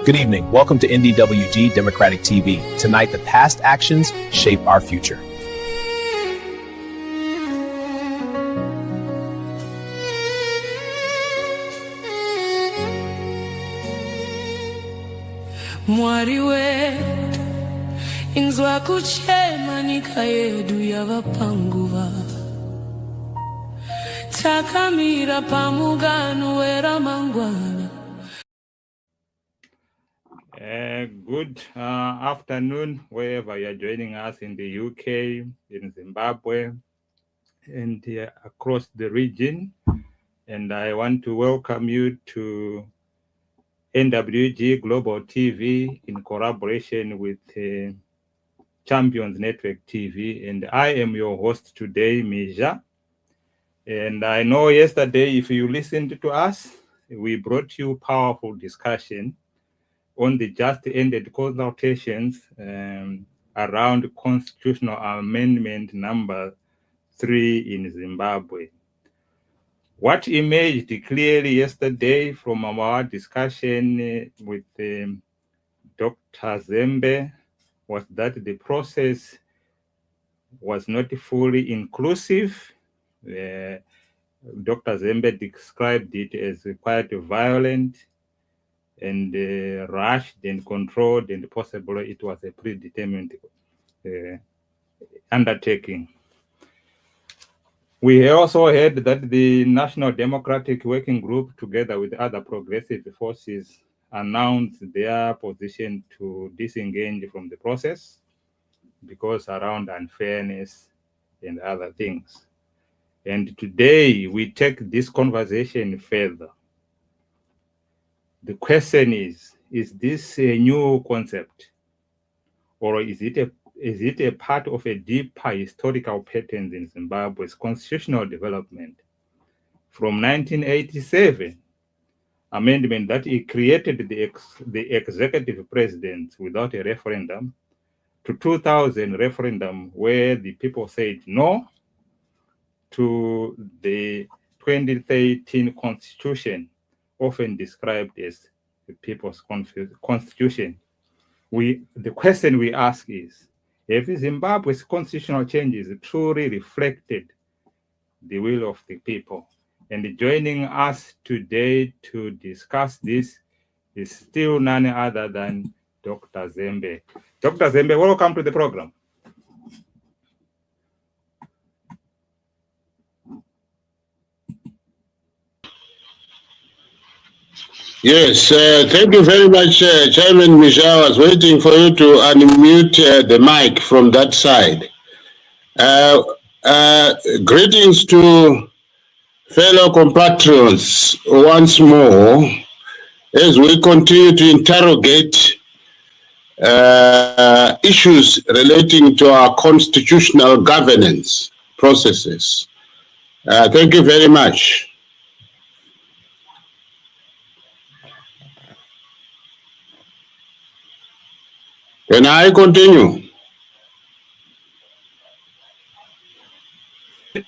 Good evening. Welcome to NDWG Democratic TV. Tonight, the past actions shape our future. Mwariwe inzwa kuchema nikayedu yavapanguva takamira pamugano wera mangwana. Good afternoon, wherever you are joining us in the UK, in Zimbabwe, and across the region. And I want to welcome you to NWG Global TV in collaboration with Champions Network TV. And I am your host today, Mija. And I know yesterday, if you listened to us, we brought you powerful discussion on the just ended consultations around constitutional amendment number 3 in Zimbabwe. What emerged clearly yesterday from our discussion with Dr. Zembe was that the process was not fully inclusive. Dr. Zembe described it as quite violent and rushed and controlled, and possibly it was a predetermined undertaking. We also heard that the National Democratic Working Group, together with other progressive forces, announced their position to disengage from the process because around unfairness and other things. And today we take this conversation further. The question is this a new concept, or is it a part of a deeper historical pattern in Zimbabwe's constitutional development? From 1987, amendment that it created the executive president without a referendum, to 2000 referendum where the people said no, to the 2013 constitution, often described as the people's constitution. The question we ask is, have Zimbabwe's constitutional changes truly reflected the will of the people? And joining us today to discuss this is still none other than Dr. Zembe. Dr. Zembe, welcome to the program. Yes, thank you very much, Chairman Michel. I was waiting for you to unmute the mic from that side. Greetings to fellow compatriots once more as we continue to interrogate issues relating to our constitutional governance processes. Thank you very much. Can I continue?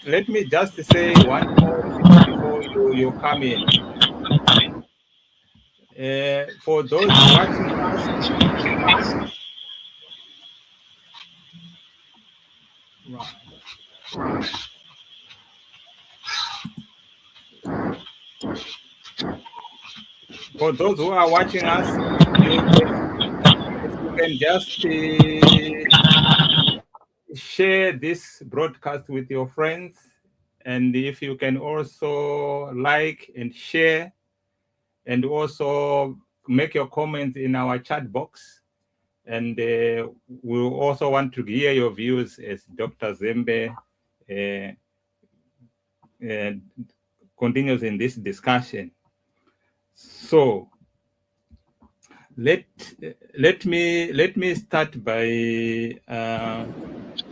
Let me just say one more before you come in. For those watching us, for those who are watching us, you can just share this broadcast with your friends, and if you can also like and share, and also make your comments in our chat box. And we'll also want to hear your views as Dr. Zembe continues in this discussion. So let me start by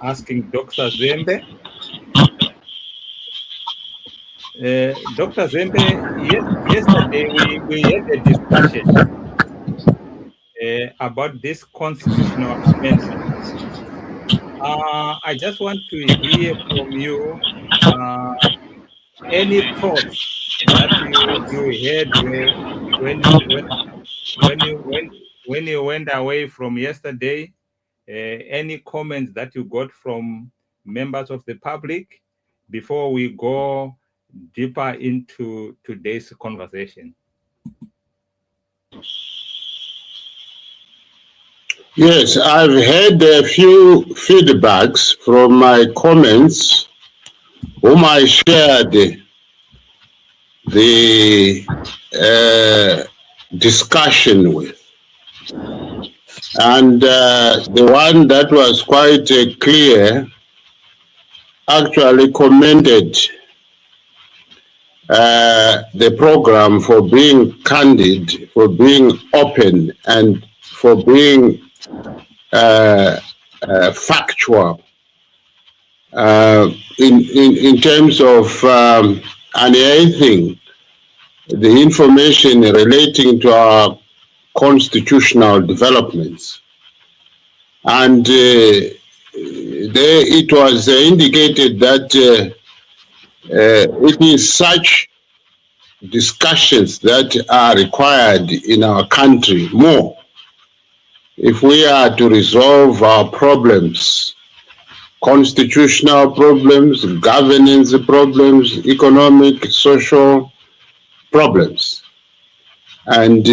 asking Dr. Zembe. Dr. Zembe, yesterday we had a discussion about this constitutional amendment. I just want to hear from you any thoughts that you had when when you went away from yesterday, any comments that you got from members of the public before we go deeper into today's conversation? Yes, I've had a few feedbacks from my comments, whom I shared the discussion with. And the one that was quite clear actually commended the program for being candid, for being open, and for being factual in terms of unearthing the information relating to our constitutional developments. And it was indicated that it is such discussions that are required in our country more if we are to resolve our problems, constitutional problems, governance problems, economic, social problems. And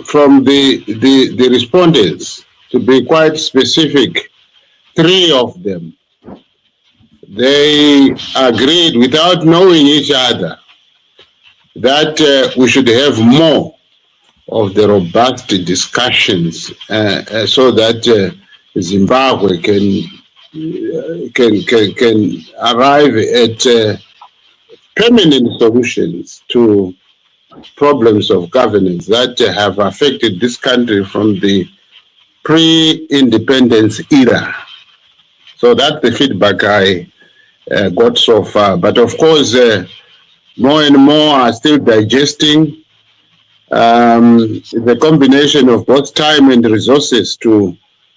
from the respondents, to be quite specific, 3 of them, they agreed without knowing each other that we should have more of the robust discussions so that Zimbabwe can arrive at permanent solutions to problems of governance that have affected this country from the pre-independence era. So that's the feedback I got so far. But of course, more and more are still digesting the combination of both time and resources to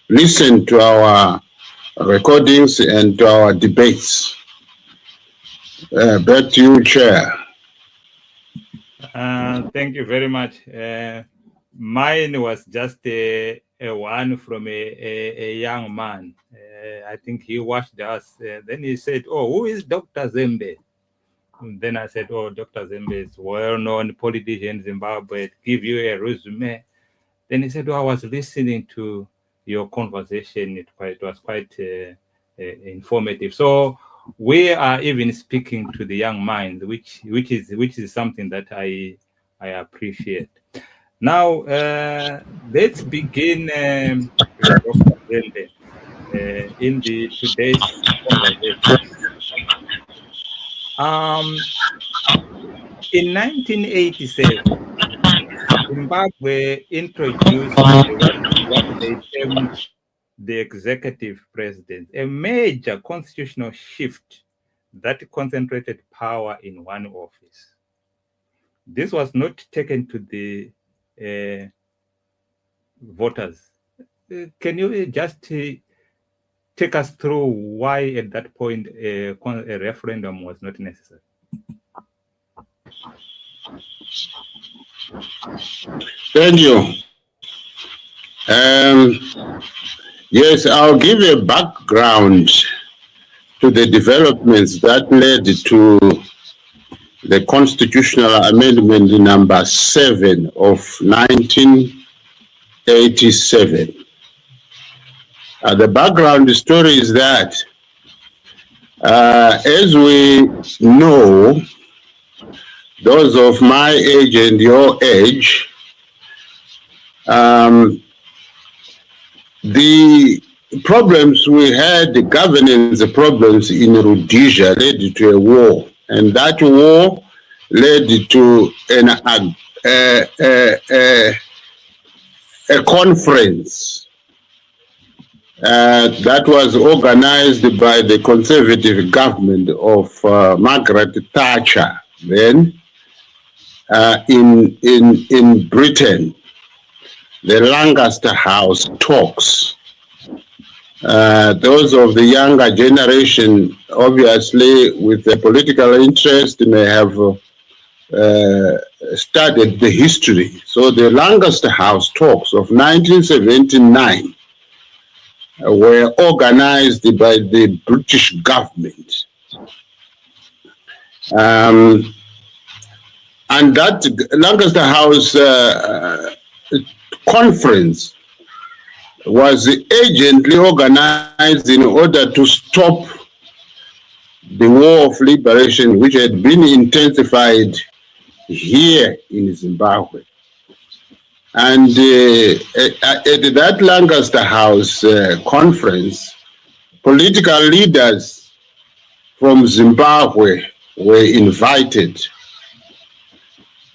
listen to our recordings and to our debates. Back to you, Chair. Thank you very much. Mine was just a one from a young man. I think he watched us. Then he said, "Oh, who is Dr. Zembe?" And then I said, "Oh, Dr. Zembe is well-known politician in Zimbabwe. Give you a resume." Then he said, "Oh, I was listening to your conversation. It was quite informative." So we are even speaking to the young mind, which is something that I appreciate. Now let's begin with Dr. Zembe in today's conversation. In 1987, Zimbabwe introduced what they termed the executive president, a major constitutional shift that concentrated power in one office. This was not taken to the voters. Can you just take us through why at that point a referendum was not necessary? Thank you. Yes, I'll give a background to the developments that led to the constitutional amendment number 7 of 1987. The background story is that, as we know, those of my age and your age, the problems we had, the governance problems in Rhodesia led to a war, and that war led to a conference that was organized by the conservative government of Margaret Thatcher then in Britain, the Lancaster House talks. Those of the younger generation, obviously, with the political interest, may have studied the history. So the Lancaster House talks of 1979 were organized by the British government. And that Lancaster House conference was agently organized in order to stop the war of liberation, which had been intensified here in Zimbabwe. And at that Lancaster House conference, political leaders from Zimbabwe were invited.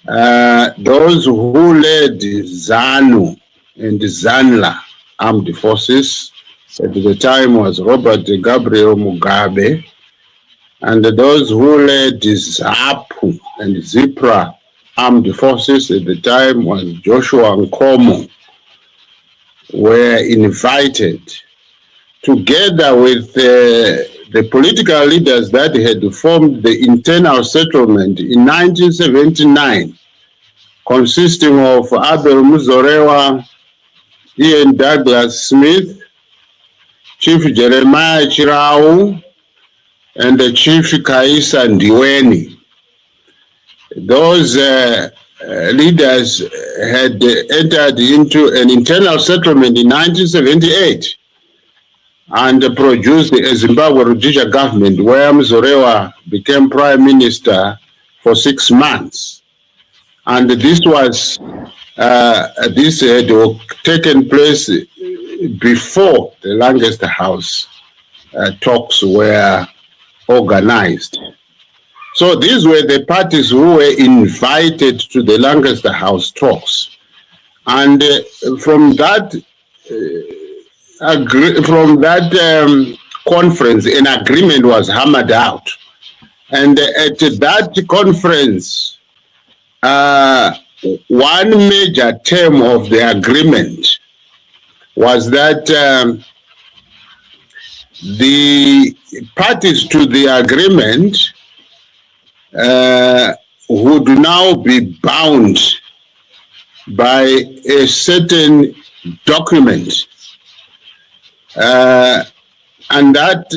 Those who led ZANU and ZANLA armed forces at the time was Robert Gabriel Mugabe, and those who led ZAPU and ZIPRA armed forces at the time was Joshua Nkomo, were invited together with the political leaders that had formed the internal settlement in 1979, consisting of Abel Muzorewa, Ian Douglas Smith, Chief Jeremiah Chirau, and the Chief Kaisa Ndiweni. Those leaders had entered into an internal settlement in 1978 and produced a Zimbabwe Rhodesia government where Muzorewa became prime minister for 6 months. And this was this had taken place before the Lancaster House talks were organized. So these were the parties who were invited to the Lancaster House talks. And from that conference, an agreement was hammered out. And at that conference, one major term of the agreement was that the parties to the agreement would now be bound by a certain document, and that,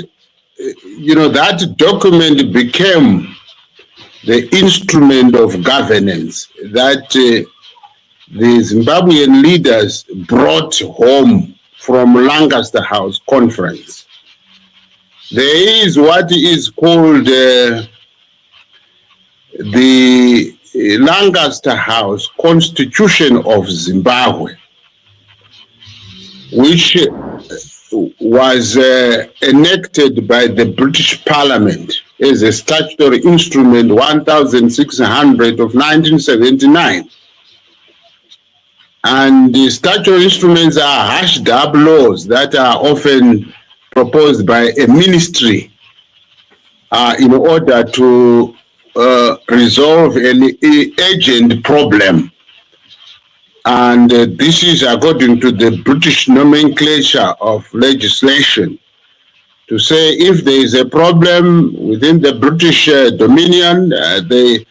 that document became the instrument of governance that the Zimbabwean leaders brought home from Lancaster House conference. There is what is called the Lancaster House Constitution of Zimbabwe, which was enacted by the British Parliament as a statutory instrument 1600 of 1979. And the statutory instruments are hashed up laws that are often proposed by a ministry in order to resolve an urgent problem. And this is according to the British nomenclature of legislation, to say if there is a problem within the British Dominion, a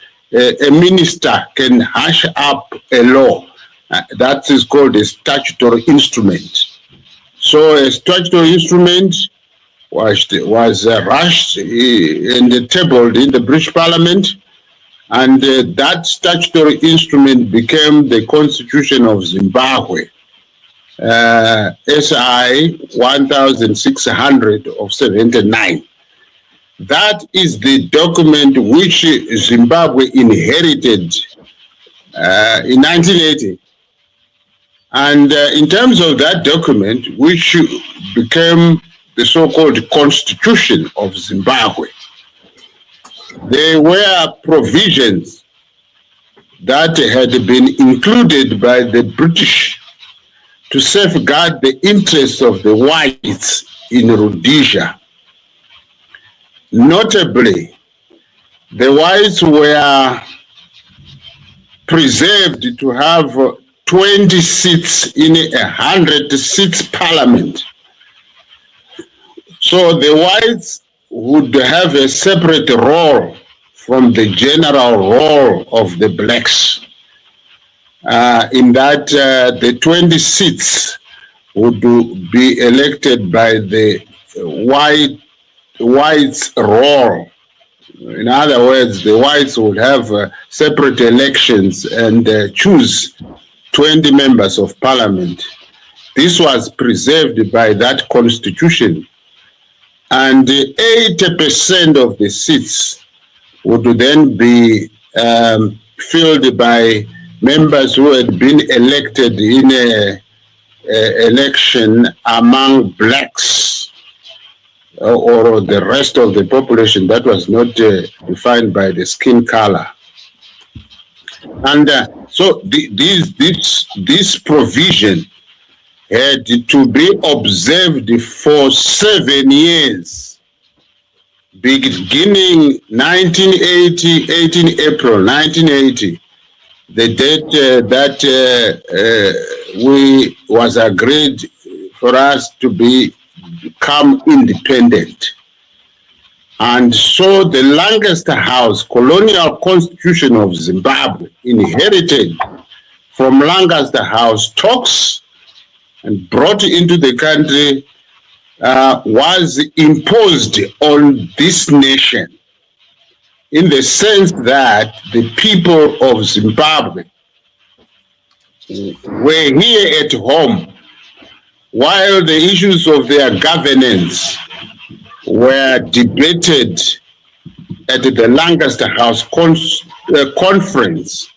minister can hash up a law. That is called a statutory instrument. So a statutory instrument was rushed and tabled in the British Parliament, and that statutory instrument became the Constitution of Zimbabwe, SI 1600 of 79. That is the document which Zimbabwe inherited in 1980. And in terms of that document, which became the so-called Constitution of Zimbabwe, there were provisions that had been included by the British to safeguard the interests of the whites in Rhodesia. Notably, the whites were preserved to have 20 seats in a 100-seat parliament. So the whites would have a separate role from the general role of the blacks, in that the 20 seats would be elected by the whites' role. In other words, the whites would have separate elections and choose 20 members of parliament. This was preserved by that constitution, and 80% of the seats would then be filled by members who had been elected in a election among blacks or the rest of the population that was not defined by the skin color. And so this provision had to be observed for 7 years, beginning 1980, 18 April 1980, the date that was agreed for us to become independent. And so the Lancaster House, colonial constitution of Zimbabwe, inherited from Lancaster House talks and brought into the country, was imposed on this nation, in the sense that the people of Zimbabwe were here at home while the issues of their governance were debated at the Lancaster House conference,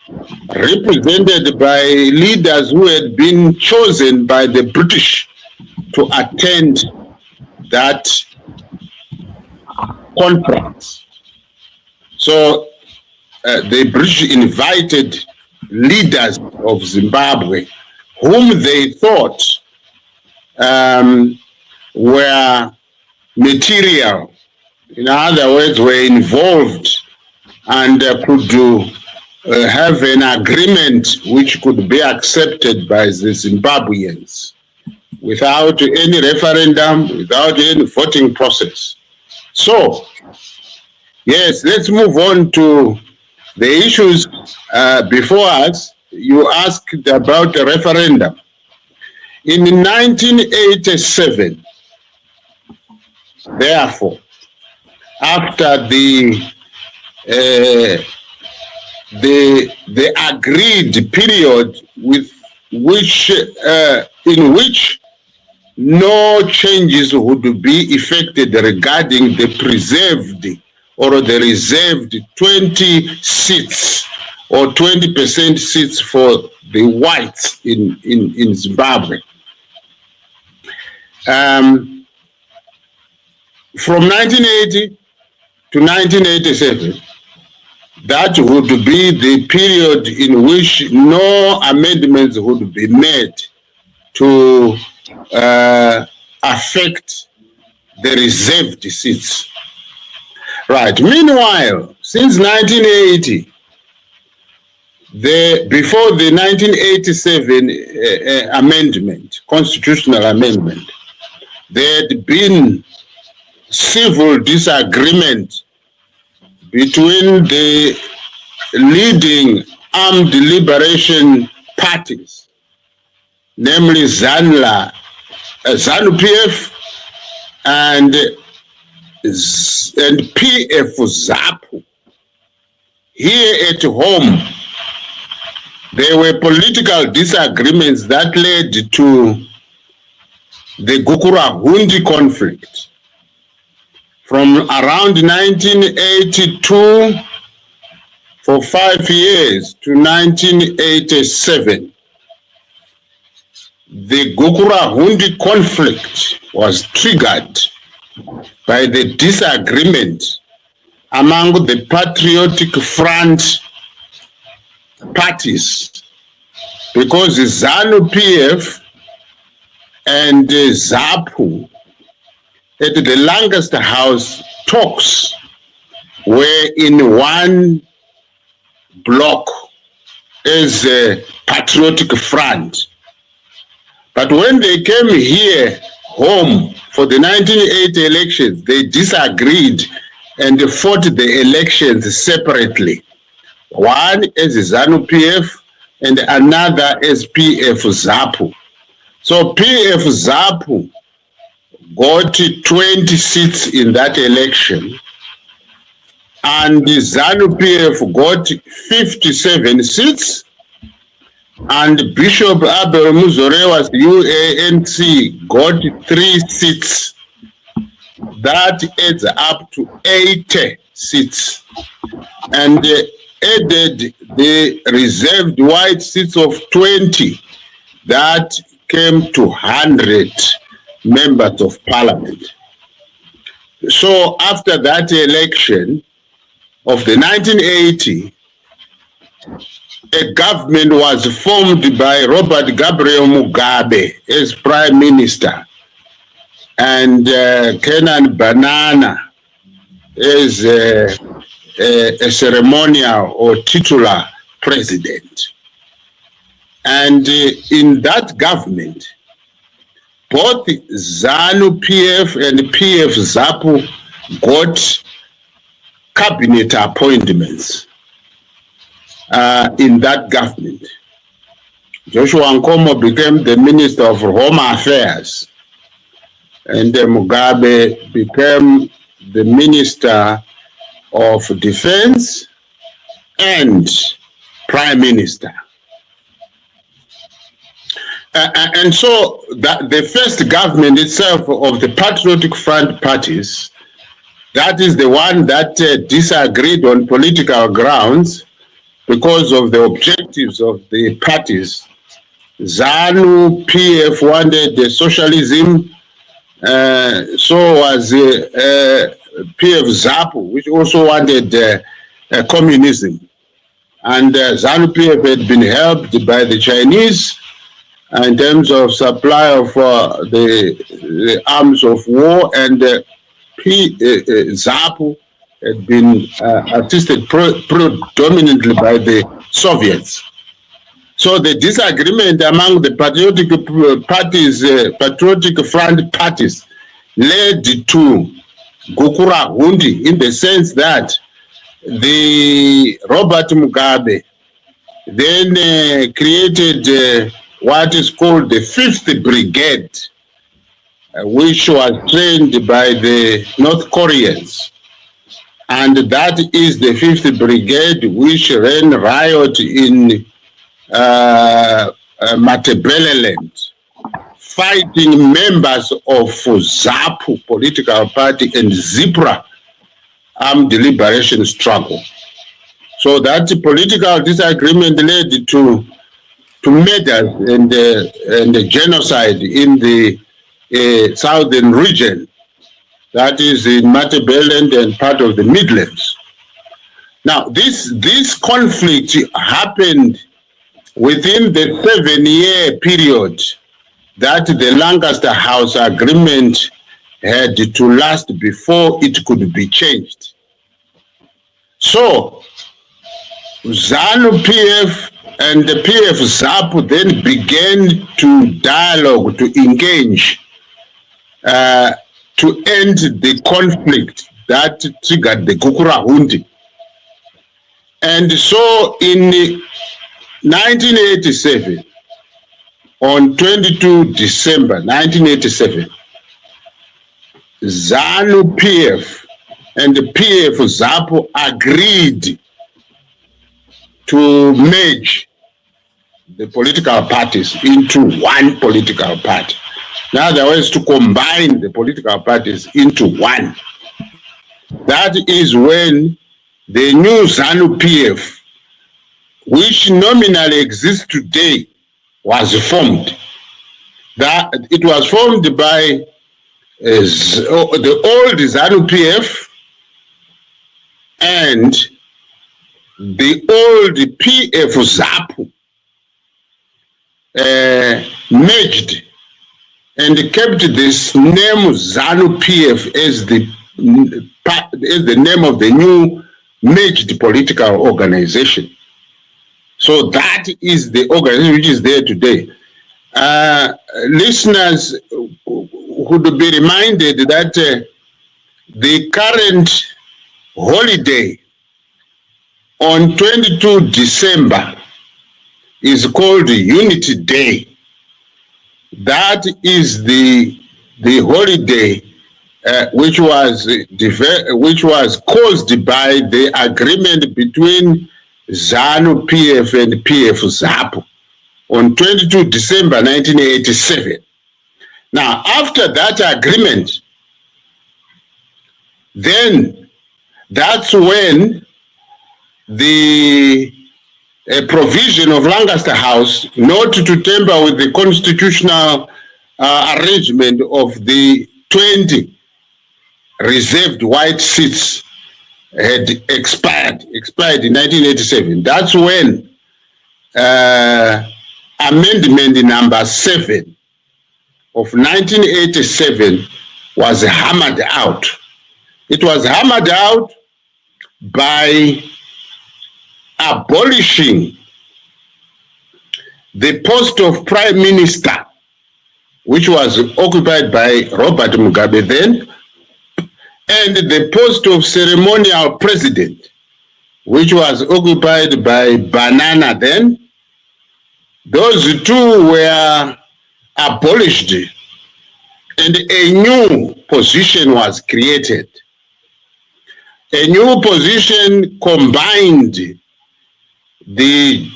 represented by leaders who had been chosen by the British to attend that conference. So the British invited leaders of Zimbabwe whom they thought were material, in other words, were involved and could have an agreement which could be accepted by the Zimbabweans without any referendum, without any voting process. So, yes, let's move on to the issues before us. You asked about the referendum. In 1987, therefore, after the agreed period in which no changes would be effected regarding the preserved or the reserved 20 seats or 20% seats for the whites in Zimbabwe. From 1980 to 1987, that would be the period in which no amendments would be made to affect the reserved seats. Right. Meanwhile, since 1980, before the 1987 amendment, constitutional amendment, there had been civil disagreement between the leading armed liberation parties, namely ZANU-PF and PF-ZAPU. Here at home, there were political disagreements that led to the Gukurahundi conflict. From around 1982 for 5 years to 1987, the Gukurahundi conflict was triggered by the disagreement among the Patriotic Front parties, because ZANU-PF and ZAPU at the Lancaster House talks were in one block as a Patriotic Front. But when they came here home for the 1980 elections, they disagreed and fought the elections separately. One as ZANU-PF and another as PF-ZAPU. So PF-ZAPU got 20 seats in that election, and the ZANU-PF got 57 seats, and Bishop Abel Muzorewa's UANC got 3 seats. That adds up to 80 seats. And added the reserved white seats of 20, that came to 100 members of parliament. So after that election of the 1980, a government was formed by Robert Gabriel Mugabe as prime minister, and Kenan Banana as a ceremonial or titular president. And in that government, both ZANU-PF and PF-ZAPU got cabinet appointments in that government. Joshua Nkomo became the Minister of Home Affairs, and Mugabe became the Minister of Defense and Prime Minister. And so the first government itself of the Patriotic Front parties, that is the one that disagreed on political grounds because of the objectives of the parties. ZANU-PF wanted the socialism, so was PF-ZAPU, which also wanted communism. And ZANU-PF had been helped by the Chinese in terms of supply of the arms of war, and ZAPU had been assisted predominantly by the Soviets. So the disagreement among the patriotic parties, Patriotic Front parties, led to Gukura Hundi, in the sense that the Robert Mugabe then created what is called the 5th Brigade, which was trained by the North Koreans. And that is the 5th Brigade which ran riot in Matabeleland, fighting members of ZAPU political party and ZIPRA armed liberation struggle. So that political disagreement led to murders and the genocide in the southern region, that is in Matabeleland and part of the Midlands. Now, this conflict happened within the 7-year period that the Lancaster House Agreement had to last before it could be changed. So, ZANU-PF and the PF-ZAPU then began to dialogue, to engage, to end the conflict that triggered the Gukura Hundi. And so in 1987, on 22 December 1987, ZANU-PF and the PF-ZAPU agreed to merge the political parties into one political party. In other words, to combine the political parties into one. That is when the new ZANU-PF, which nominally exists today, was formed. That it was formed by the old ZANU-PF and the old PF-ZAPU merged and kept this name ZANU-PF as the name of the new merged political organization. So that is the organization which is there today. Listeners would be reminded that the current holiday on 22 December is called Unity Day. That is the holiday which was caused by the agreement between ZANU PF and PF ZAPU on 22 December 1987. Now, after that agreement, then that's when the provision of Lancaster House not to tamper with the constitutional arrangement of the 20 reserved white seats had expired in 1987. That's when amendment number 7 of 1987 was hammered out. It was hammered out by abolishing the post of Prime Minister, which was occupied by Robert Mugabe then, and the post of Ceremonial President, which was occupied by Banana then. Those two were abolished and a new position was created. A new position combined the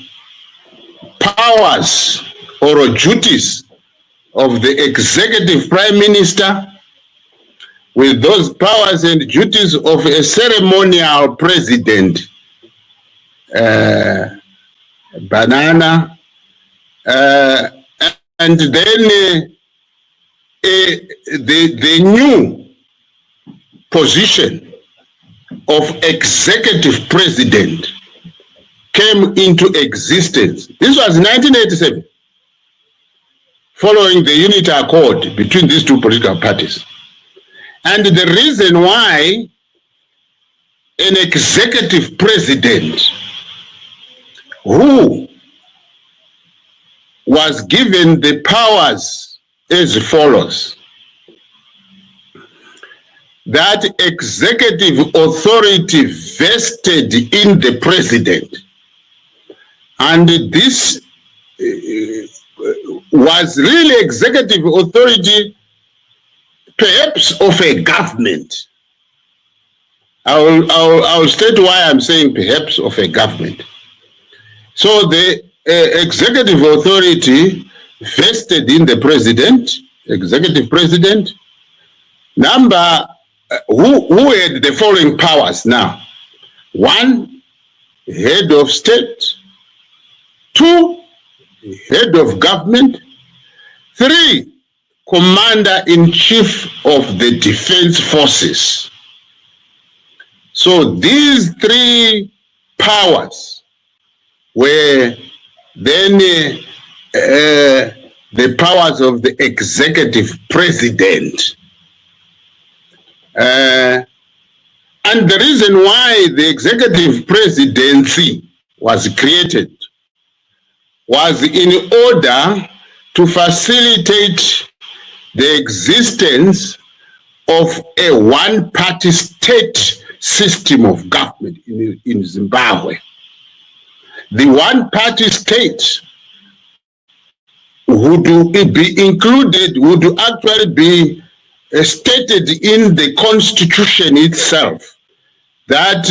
powers or duties of the executive prime minister with those powers and duties of a ceremonial president, Banana, and then the new position of executive president came into existence. This was 1987, following the Unity Accord between these two political parties. And the reason why an executive president who was given the powers as follows: that executive authority vested in the president, and this was really executive authority perhaps of a government. I will state why I'm saying perhaps of a government. So the executive authority vested in the president, executive president, number who had the following powers now: 1, head of state; 2, head of government; 3, commander-in-chief of the defense forces. So these 3 powers were then the powers of the executive president. And the reason why the executive presidency was created was in order to facilitate the existence of a one-party state system of government in Zimbabwe. The one-party state would be included, would actually be stated in the constitution itself, that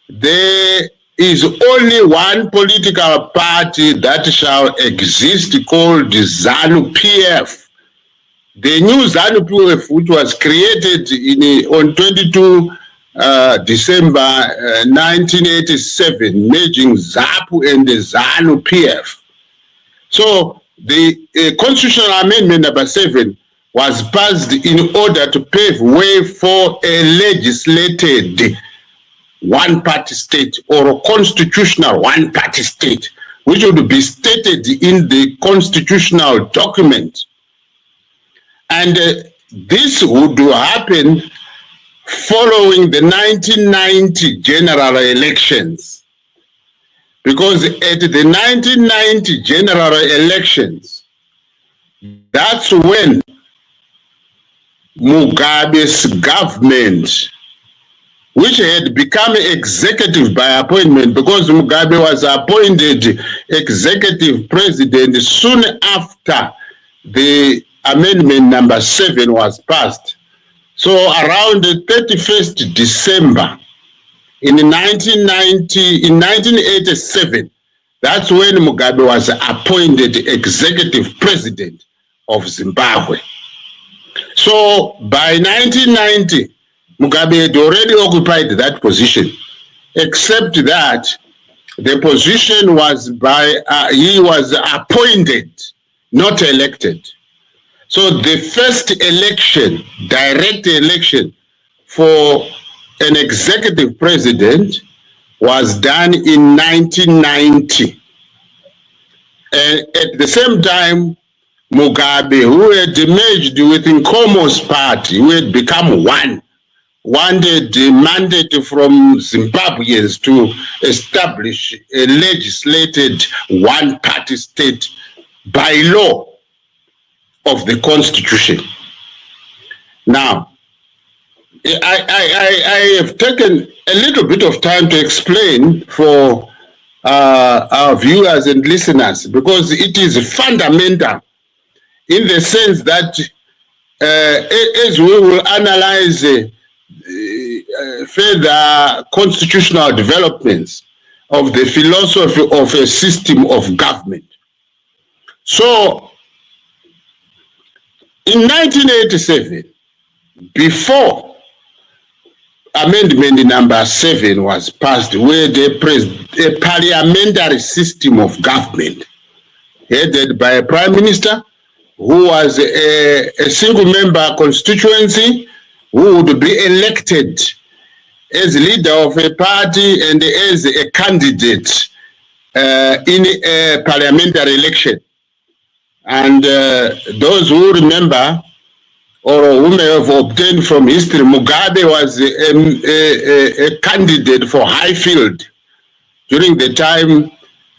there is only one political party that shall exist, called ZANU PF. The new ZANU PF, which was created on 22 December 1987, merging ZAPU and the ZANU PF. So the constitutional amendment number 7 was passed in order to pave way for a legislated one-party state, or a constitutional one-party state, which would be stated in the constitutional document. And this would happen following the 1990 general elections, because at the 1990 general elections, that's when Mugabe's government which had become executive by appointment because Mugabe was appointed executive president soon after the amendment number 7 was passed. So around the 31st December in 1987, that's when Mugabe was appointed executive president of Zimbabwe. So by 1990, Mugabe had already occupied that position, except that the position was he was appointed, not elected. So the first election, direct election for an executive president was done in 1990. And at the same time, Mugabe, who had merged with Nkomo's party, who had become one, wanted a mandate from Zimbabweans to establish a legislated one-party state by law of the Constitution. Now, I have taken a little bit of time to explain for our viewers and listeners because it is fundamental in the sense that as we will analyze further constitutional developments of the philosophy of a system of government. So, in 1987, before amendment number 7 was passed, where a parliamentary system of government headed by a prime minister who was a single-member constituency who would be elected as leader of a party and as a candidate in a parliamentary election. And those who remember or who may have obtained from history, Mugabe was a candidate for Highfield during the time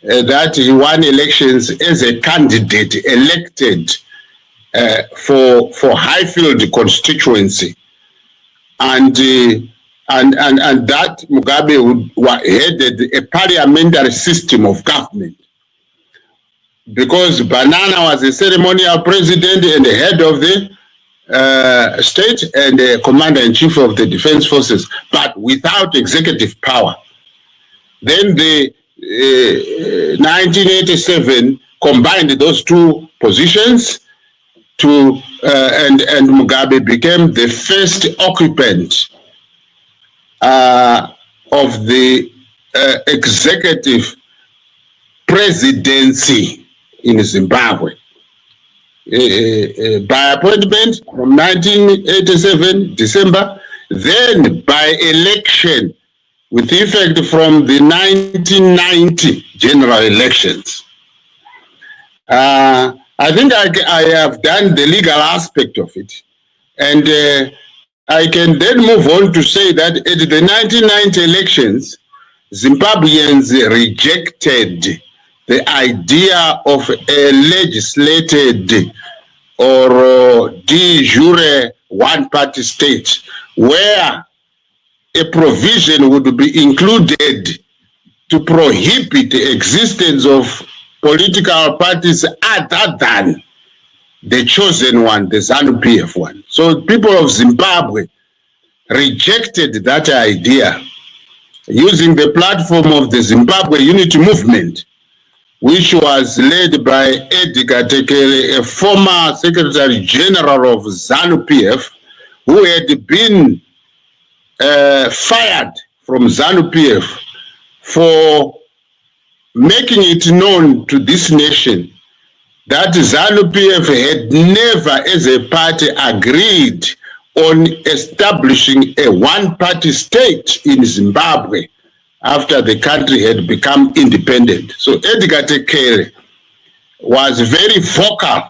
that he won elections as a candidate elected for Highfield constituency. And that Mugabe headed a parliamentary system of government. Because Banana was a ceremonial president and the head of the state and the commander-in-chief of the defense forces, but without executive power. Then the 1987 combined those two positions to and Mugabe became the first occupant of the executive presidency in Zimbabwe. By appointment from 1987, December, then by election with effect from the 1990 general elections. I think I have done the legal aspect of it. And I can then move on to say that at the 1990 elections, Zimbabweans rejected the idea of a legislated or de jure one-party state where a provision would be included to prohibit the existence of political parties other than the chosen one, the ZANU-PF one. So people of Zimbabwe rejected that idea using the platform of the Zimbabwe Unity Movement, which was led by Edgar Tekele, a former Secretary General of ZANU-PF, who had been fired from ZANU-PF for making it known to this nation that ZANU-PF had never as a party agreed on establishing a one-party state in Zimbabwe after the country had become independent. So Edgar Tekele was very vocal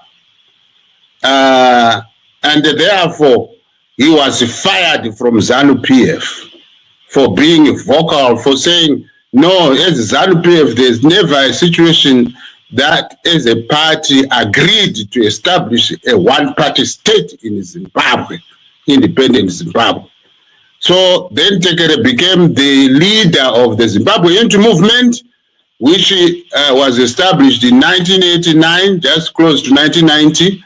and therefore he was fired from ZANU-PF for being vocal, for saying, no, as ZANU-PF, there's never a situation that as a party agreed to establish a one-party state in Zimbabwe, independent Zimbabwe. So then Tekere became the leader of the Zimbabwe Unity Movement, which was established in 1989, just close to 1990.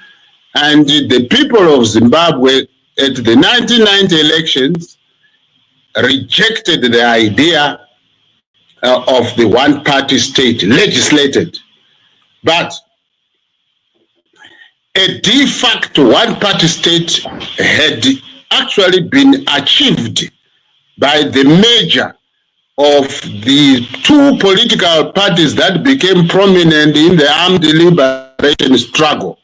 And the people of Zimbabwe at the 1990 elections rejected the idea of the one-party state, legislated. But a de facto one-party state had actually been achieved by the merger of the two political parties that became prominent in the armed liberation struggle,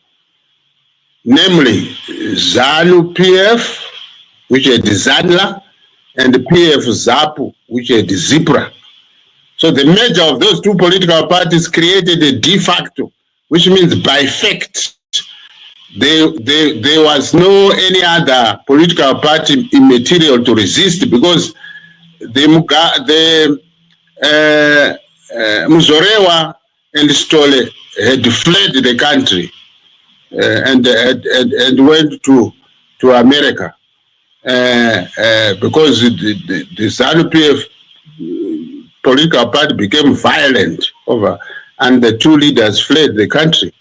namely ZANU-PF, which had ZANLA, and the PF-ZAPU, which had ZIPRA. So the merger of those two political parties created a de facto, which means by fact, there was no any other political party immaterial to resist, because the Muzorewa and Stole had fled the country and went to America because the ZANU-PF political party became violent over, and the two leaders fled the country.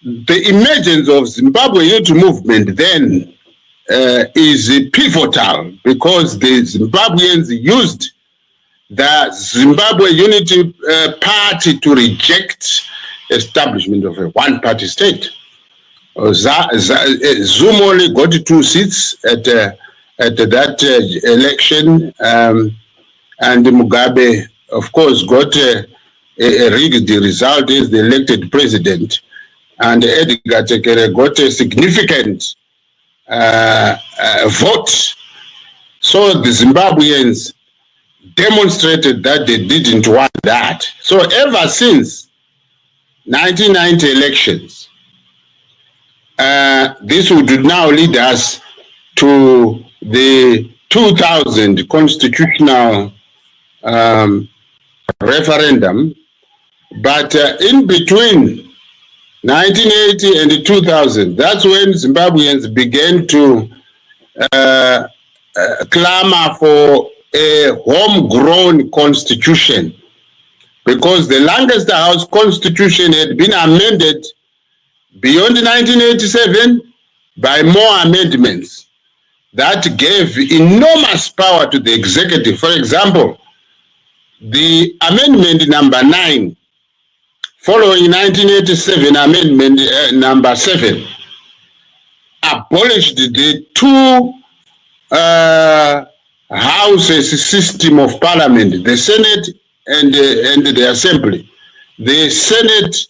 The emergence of Zimbabwe Unity Movement then is pivotal, because the Zimbabweans used the Zimbabwe Unity Party to reject establishment of a one-party state. Zoom only got 2 seats at that election, and Mugabe, of course, got a rigged result as the elected president, and Edgar Tekere got a significant vote. So the Zimbabweans demonstrated that they didn't want that. So ever since 1990 elections, this would now lead us to the 2000 constitutional referendum. But in between 1980 and 2000, that's when Zimbabweans began to clamor for a homegrown constitution, because the Lancaster House constitution had been amended beyond 1987 by more amendments that gave enormous power to the executive. For example, the amendment number 9, following 1987 amendment number 7, abolished the two houses system of parliament, the Senate and the Assembly. The Senate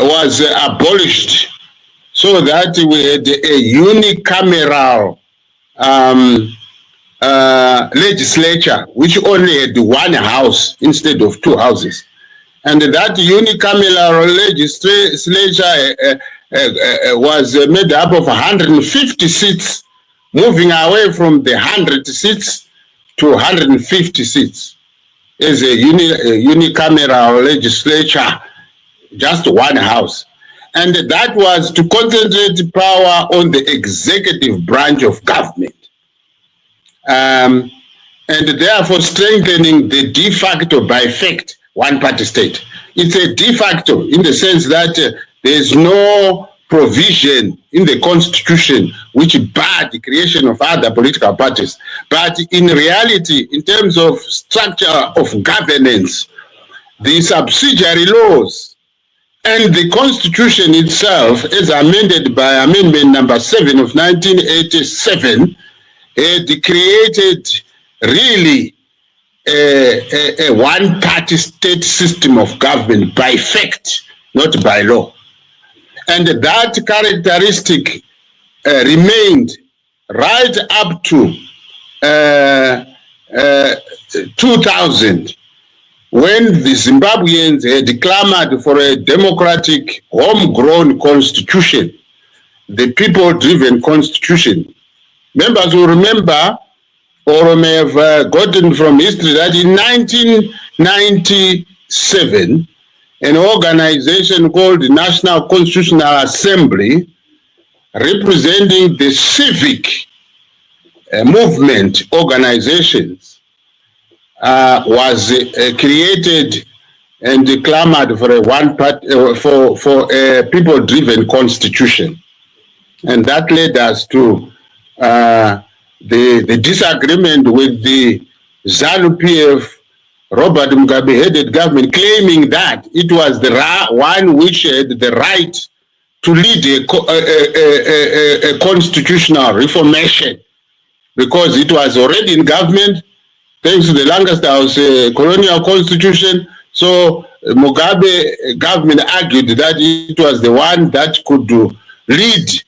was abolished, so that we had a unicameral legislature, which only had one house instead of two houses. And that unicameral legislature was made up of 150 seats, moving away from the 100 seats to 150 seats. As a unicameral legislature, just one house. And that was to concentrate power on the executive branch of government. And therefore strengthening the de facto by fact one-party state. It's a de facto in the sense that there's no provision in the constitution which barred the creation of other political parties. But in reality, in terms of structure of governance, the subsidiary laws and the constitution itself, as amended by amendment number 7 of 1987, had created really a one-party state system of government by fact, not by law. And that characteristic remained right up to 2000, when the Zimbabweans had clamored for a democratic, homegrown constitution, the people-driven constitution. Members will remember, or may have gotten from history, that in 1997, an organization called the National Constitutional Assembly, representing the civic movement organizations was created and clamored for a people-driven constitution, and that led us to the disagreement with the ZANU-PF Robert Mugabe-headed government, claiming that it was the one which had the right to lead a constitutional reformation, because it was already in government thanks to the Lancaster House colonial constitution. So Mugabe government argued that it was the one that could lead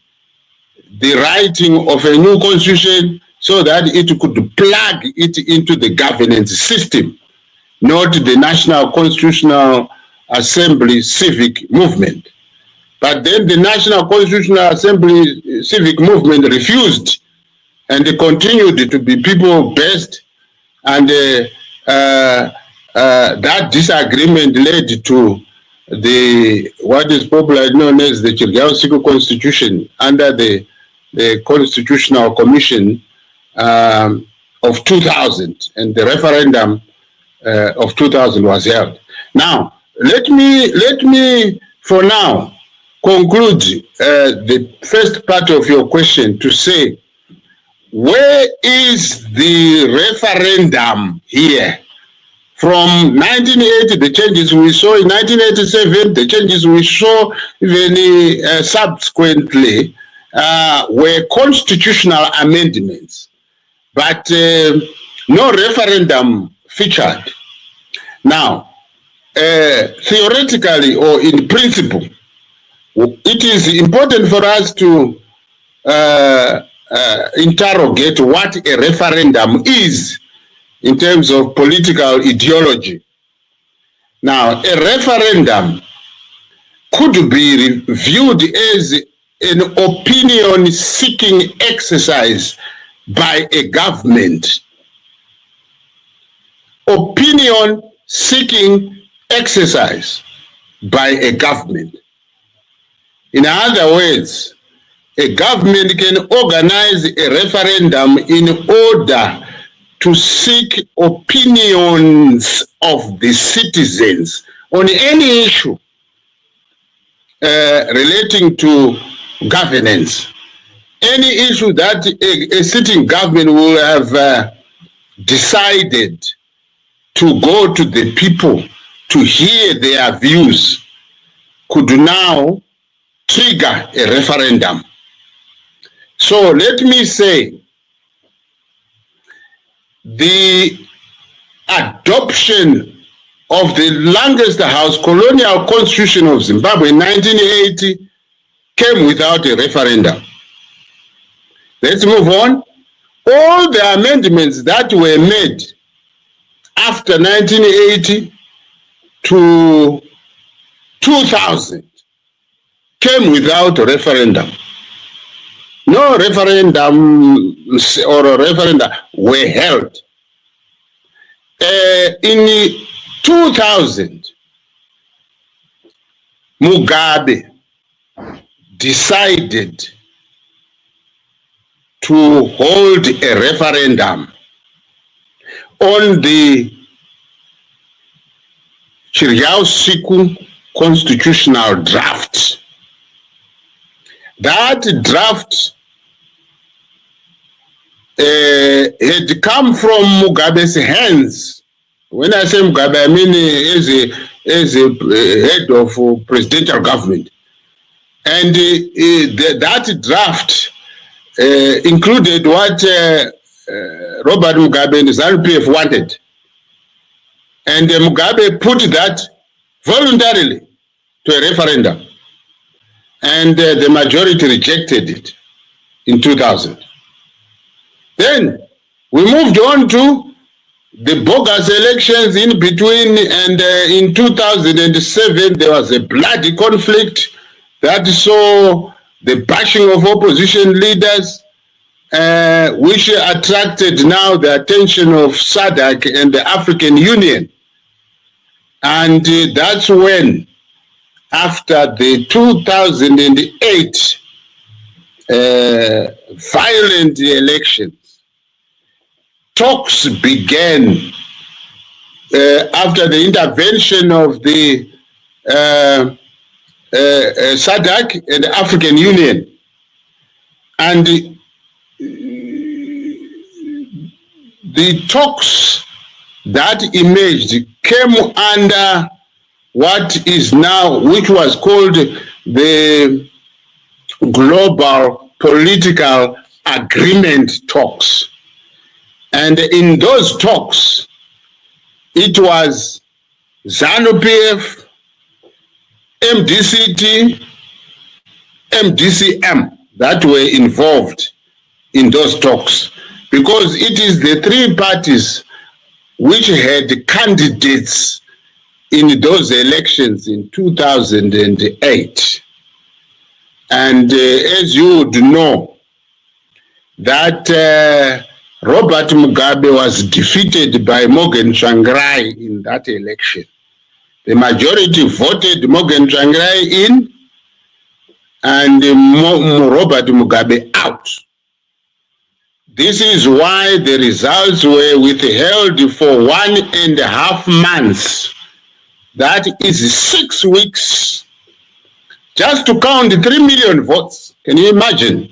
the writing of a new constitution so that it could plug it into the governance system, not the National Constitutional Assembly civic movement. But then the National Constitutional Assembly civic movement refused, and they continued to be people-based, and that disagreement led to what is popularly known as the Chirgao Constitution under the Constitutional Commission of 2000, and the referendum of 2000 was held. Now, let me for now conclude the first part of your question to say, where is the referendum here? From 1980, the changes we saw in 1987, the changes we saw even subsequently were constitutional amendments, but no referendum featured. Now, theoretically or in principle, it is important for us to interrogate what a referendum is in terms of political ideology. Now, a referendum could be viewed as an opinion-seeking exercise by a government. Opinion-seeking exercise by a government. In other words, a government can organize a referendum in order to seek opinions of the citizens on any issue relating to governance. Any issue that a sitting government will have decided to go to the people to hear their views could now trigger a referendum. So let me say, the adoption of the Lancaster House colonial constitution of Zimbabwe in 1980 came without a referendum. Let's move on. All the amendments that were made after 1980 to 2000 came without a referendum. No referendums or a referenda were held. In 2000, Mugabe decided to hold a referendum on the Chirgao constitutional draft. That draft had come from Mugabe's hands. When I say Mugabe, I mean as a head of presidential government. And that draft included what Robert Mugabe and ZANU-PF wanted. And Mugabe put that voluntarily to a referendum. And the majority rejected it in 2000. Then we moved on to the bogus elections in between, and in 2007 there was a bloody conflict that saw the bashing of opposition leaders, which attracted now the attention of SADC and the African Union. And that's when, after the 2008 violent elections, talks began after the intervention of the SADC and the African Union. And the talks that emerged came under what is now, which was called the Global Political Agreement talks. And in those talks, it was ZANU-PF, MDCT, MDCM that were involved in those talks, because it is the three parties which had candidates in those elections in 2008. And as you would know, that Robert Mugabe was defeated by Morgan Tsvangirai in that election. The majority voted Morgan Tsvangirai in and Robert Mugabe out. This is why the results were withheld for 1.5 months. That is 6 weeks. Just to count 3 million votes. Can you imagine?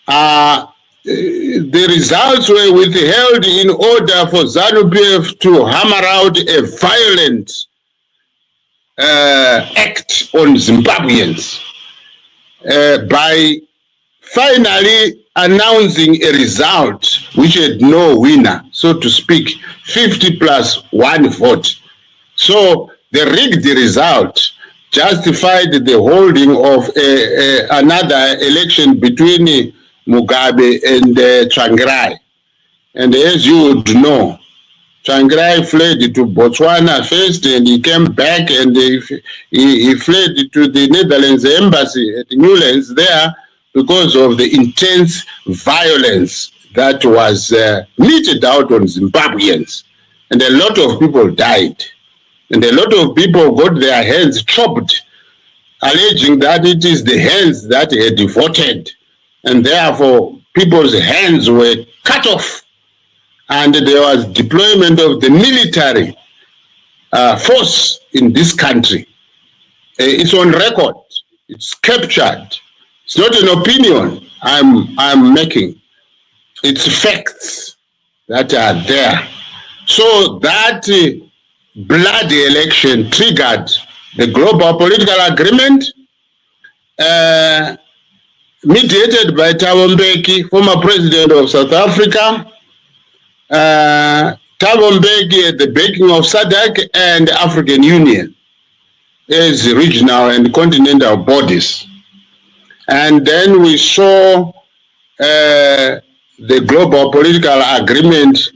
The results were withheld in order for ZANU-PF to hammer out a violent act on Zimbabweans by finally announcing a result which had no winner, so to speak, 50 plus 1 vote. So the rigged result justified the holding of another election between Mugabe and Tsvangirai. And as you would know, Tsvangirai fled to Botswana first, and he came back, and he fled to the Netherlands embassy at Newlands there because of the intense violence that was meted out on Zimbabweans. And a lot of people died. And a lot of people got their hands chopped, alleging that it is the hands that had voted. And therefore, people's hands were cut off. And there was deployment of the military force in this country. It's on record. It's captured. It's not an opinion I'm making. It's facts that are there. So that bloody election triggered the global political agreement mediated by Thabo Mbeki, former president of South Africa. Thabo Mbeki at the backing of SADC and the African Union as regional and continental bodies. And then we saw the global political agreement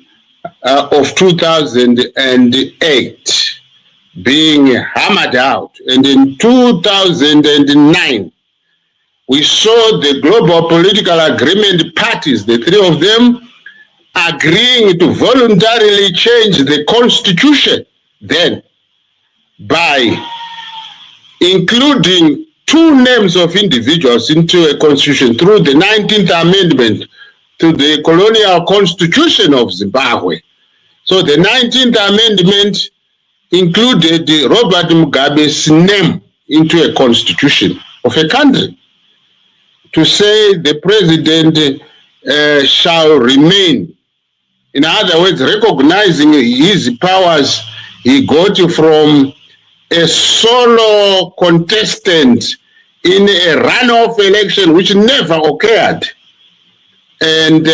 of 2008 being hammered out. And in 2009, we saw the global political agreement parties, the three of them, agreeing to voluntarily change the constitution then by including 2 names of individuals into a constitution through the 19th Amendment to the colonial constitution of Zimbabwe. So the 19th Amendment included Robert Mugabe's name into a constitution of a country to say the president shall remain. In other words, recognizing his powers he got from a solo contestant in a runoff election which never occurred, and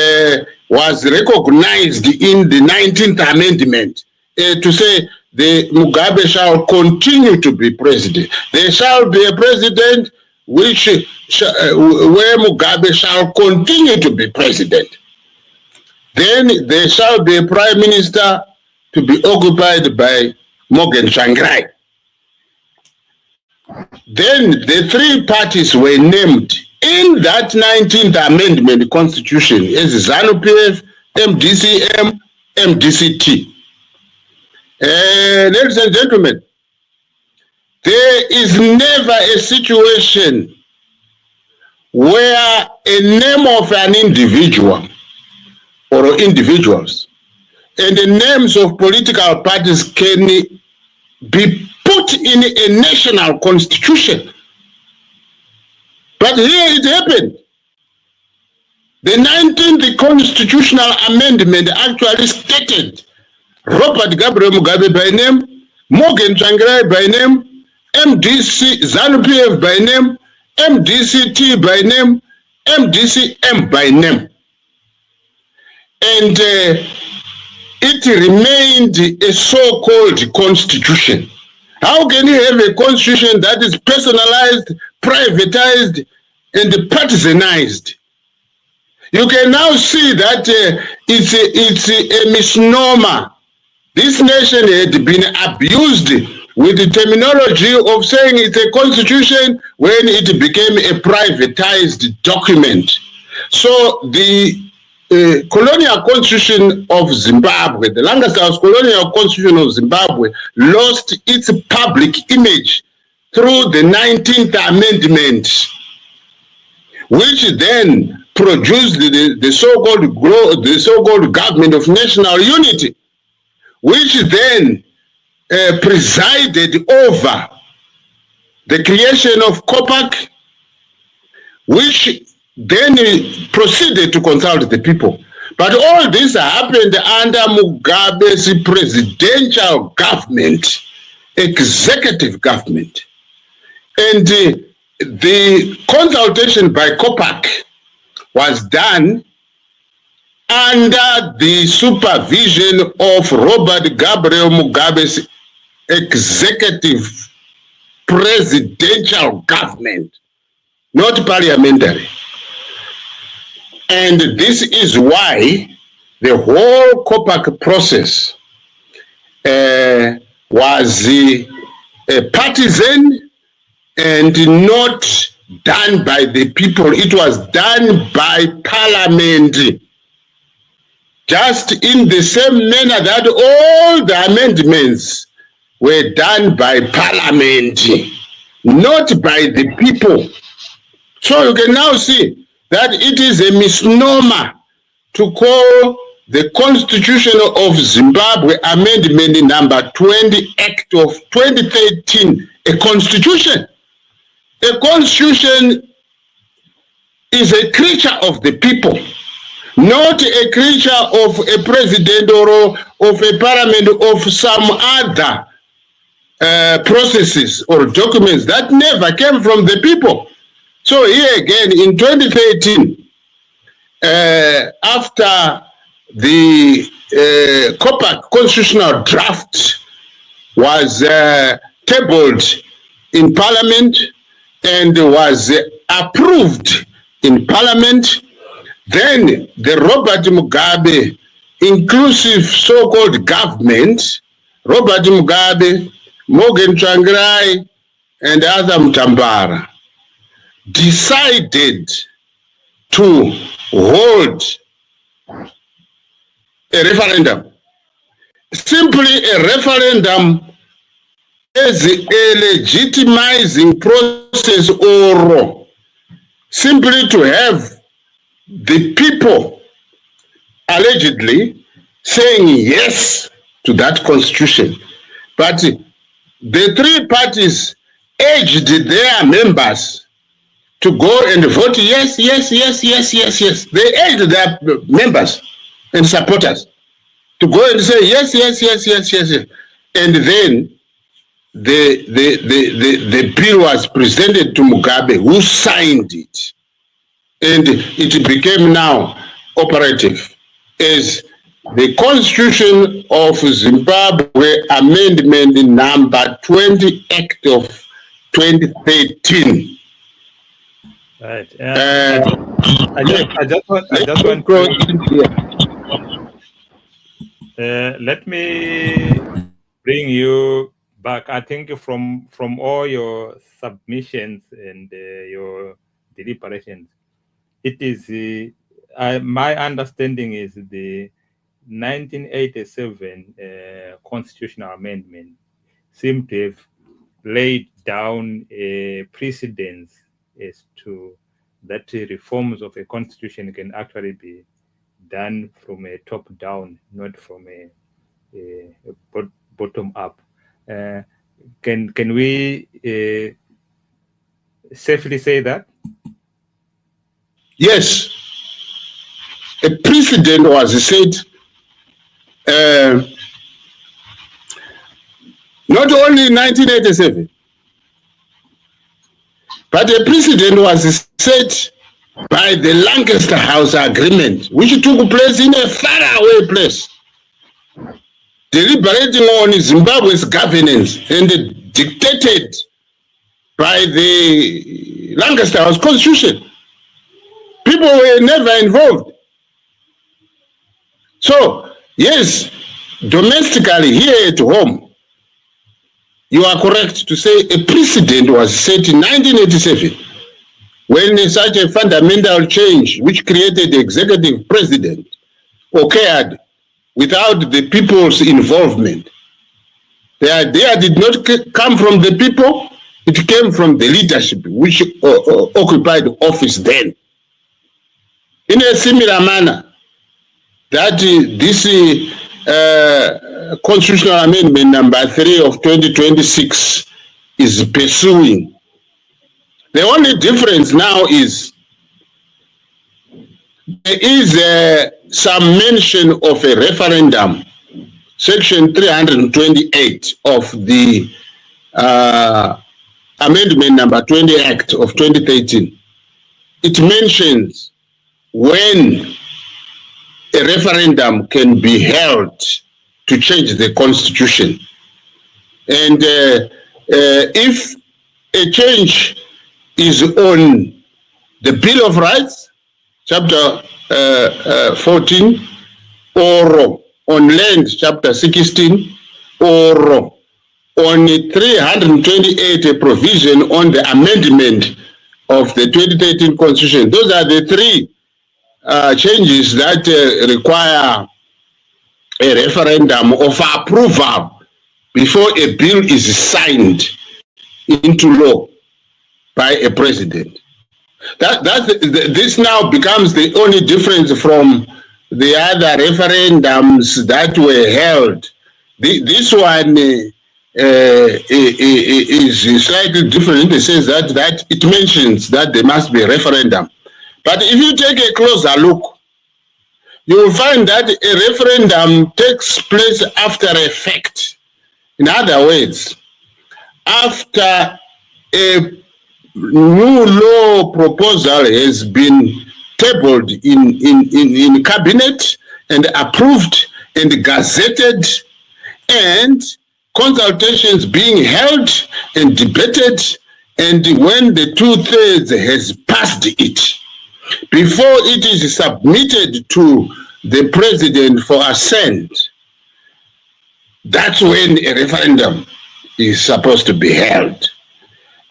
was recognized in the 19th Amendment to say the Mugabe shall continue to be president. There shall be a president which where Mugabe shall continue to be president. Then there shall be a prime minister to be occupied by Morgan Tsvangirai. Then the 3 parties were named in that 19th Amendment Constitution as ZANU-PF, MDCM, MDCT. Ladies and gentlemen, there is never a situation where a name of an individual or individuals. And the names of political parties can be put in a national constitution. But here it happened. The 19th constitutional amendment actually stated Robert Gabriel Mugabe by name, Morgan Tsvangirai by name, MDC ZANU-PF by name, MDC-T by name, MDC-M by name. And it remained a so-called constitution. How can you have a constitution that is personalized, privatized, and partisanized? You can now see that it's a misnomer. This nation had been abused with the terminology of saying it's a constitution when it became a privatized document. So the colonial constitution of Zimbabwe, the Lancaster colonial constitution of Zimbabwe, lost its public image through the 19th Amendment, which then produced the so-called government of national unity, which then presided over the creation of COPAC, which then proceeded to consult the people. But all this happened under Mugabe's presidential government, executive government. And the consultation by COPAC was done under the supervision of Robert Gabriel Mugabe's executive presidential government, not parliamentary. And this is why the whole COPAC process was partisan and not done by the people. It was done by parliament, just in the same manner that all the amendments were done by parliament, not by the people. So you can now see that it is a misnomer to call the Constitution of Zimbabwe Amendment number 20 Act of 2013 a constitution. A constitution is a creature of the people, not a creature of a president or of a parliament of some other processes or documents that never came from the people. So here again, in 2013, after the COPAC constitutional draft was tabled in Parliament and was approved in Parliament, then the Robert Mugabe inclusive so-called government, Robert Mugabe, Morgan Tsvangirai, and other Mtambara, decided to hold a referendum. Simply a referendum is a legitimizing process, or simply to have the people allegedly saying yes to that constitution. But the three parties urged their members to go and vote yes, yes, yes, yes, yes, yes. They urged their members and supporters to go and say yes, yes, yes, yes, yes, yes. And then the bill was presented to Mugabe, who signed it. And it became now operative as the Constitution of Zimbabwe Amendment number 20 Act of 2013. Right. I just want to, let me bring you back. I think from all your submissions and your deliberations, it is my understanding is the 1987 constitutional amendment seemed to have laid down a precedence as to that reforms of a constitution can actually be done from a top down, not from a bottom up. Can we safely say that? Yes. A precedent was set, not only in 1987, but a precedent was set by the Lancaster House Agreement, which took place in a faraway place, deliberating on Zimbabwe's governance and dictated by the Lancaster House Constitution. People were never involved. So, yes, domestically here at home, you are correct to say a precedent was set in 1987 when such a fundamental change which created the executive president occurred without the people's involvement. The idea did not come from the people, it came from the leadership which occupied office then. In a similar manner, that this constitutional amendment number 3 of 2026 is pursuing. The only difference now is there is some mention of a referendum, section 328 of the amendment number 20 Act of 2013. It mentions when a referendum can be held to change the constitution. And if a change is on the Bill of Rights, chapter 14, or on land, chapter 16, or on 328, a provision on the amendment of the 2013 constitution. Those are the three changes that require a referendum of approval before a bill is signed into law by a president. This now becomes the only difference from the other referendums that were held. This one is slightly different in the sense that it mentions that there must be a referendum. But if you take a closer look, you will find that a referendum takes place after a fact. In other words, after a new law proposal has been tabled in cabinet and approved and gazetted, and consultations being held and debated, and when the 2/3 has passed it, before it is submitted to the president for assent, that's when a referendum is supposed to be held,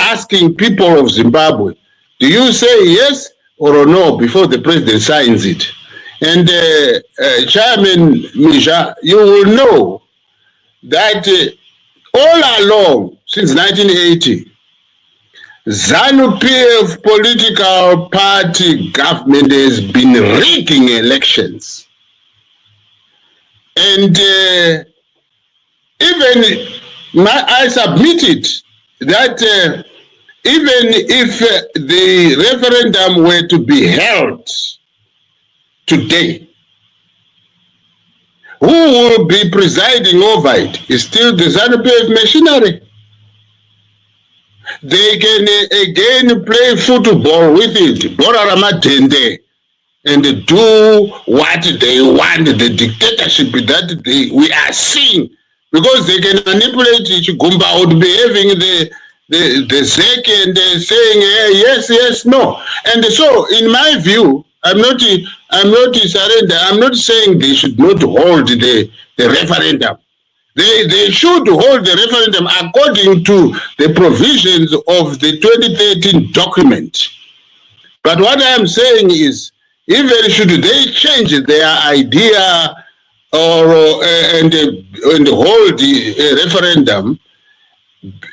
asking people of Zimbabwe, do you say yes or no before the president signs it? And Chairman Misha, you will know that all along since 1980, ZANU-PF political party government has been rigging elections. And even I submitted that even if the referendum were to be held today, who will be presiding over it is still the ZANU-PF machinery. They can again play football with it, Bora and do what they want, the dictatorship that we are seeing, because they can manipulate Chigumba would be having the ZEC and saying yes, yes, no. And so, in my view, I'm not surrender. I'm not saying they should not hold the referendum. They should hold the referendum according to the provisions of the 2013 document. But what I'm saying is, even should they change their idea or and hold the referendum,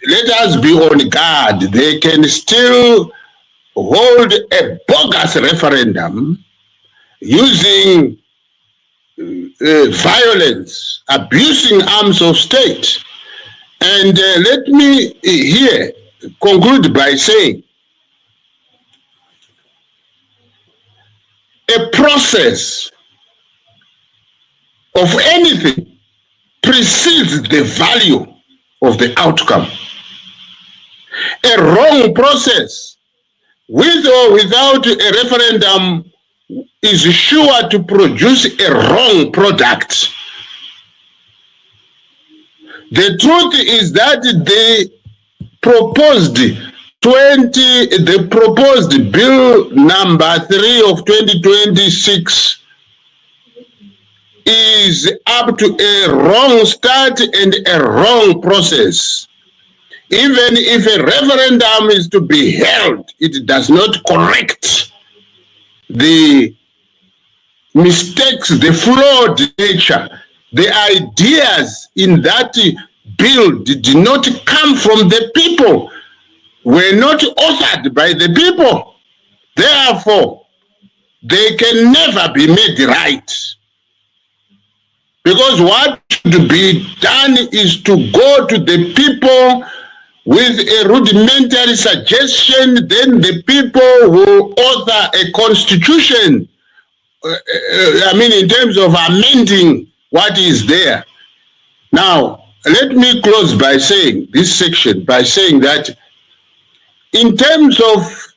let us be on guard. They can still hold a bogus referendum using violence, abusing arms of state. And let me here conclude by saying a process of anything precedes the value of the outcome. A wrong process, with or without a referendum, is sure to produce a wrong product. The truth is that the proposed bill number 3 of 2026 is up to a wrong start and a wrong process. Even if a referendum is to be held, it does not correct the mistakes, the flawed nature. The ideas in that bill did not come from the people, were not authored by the people. Therefore, they can never be made right. Because what should be done is to go to the people with a rudimentary suggestion, then the people who author a constitution, in terms of amending what is there. Now, let me close by saying this section, by saying that in terms of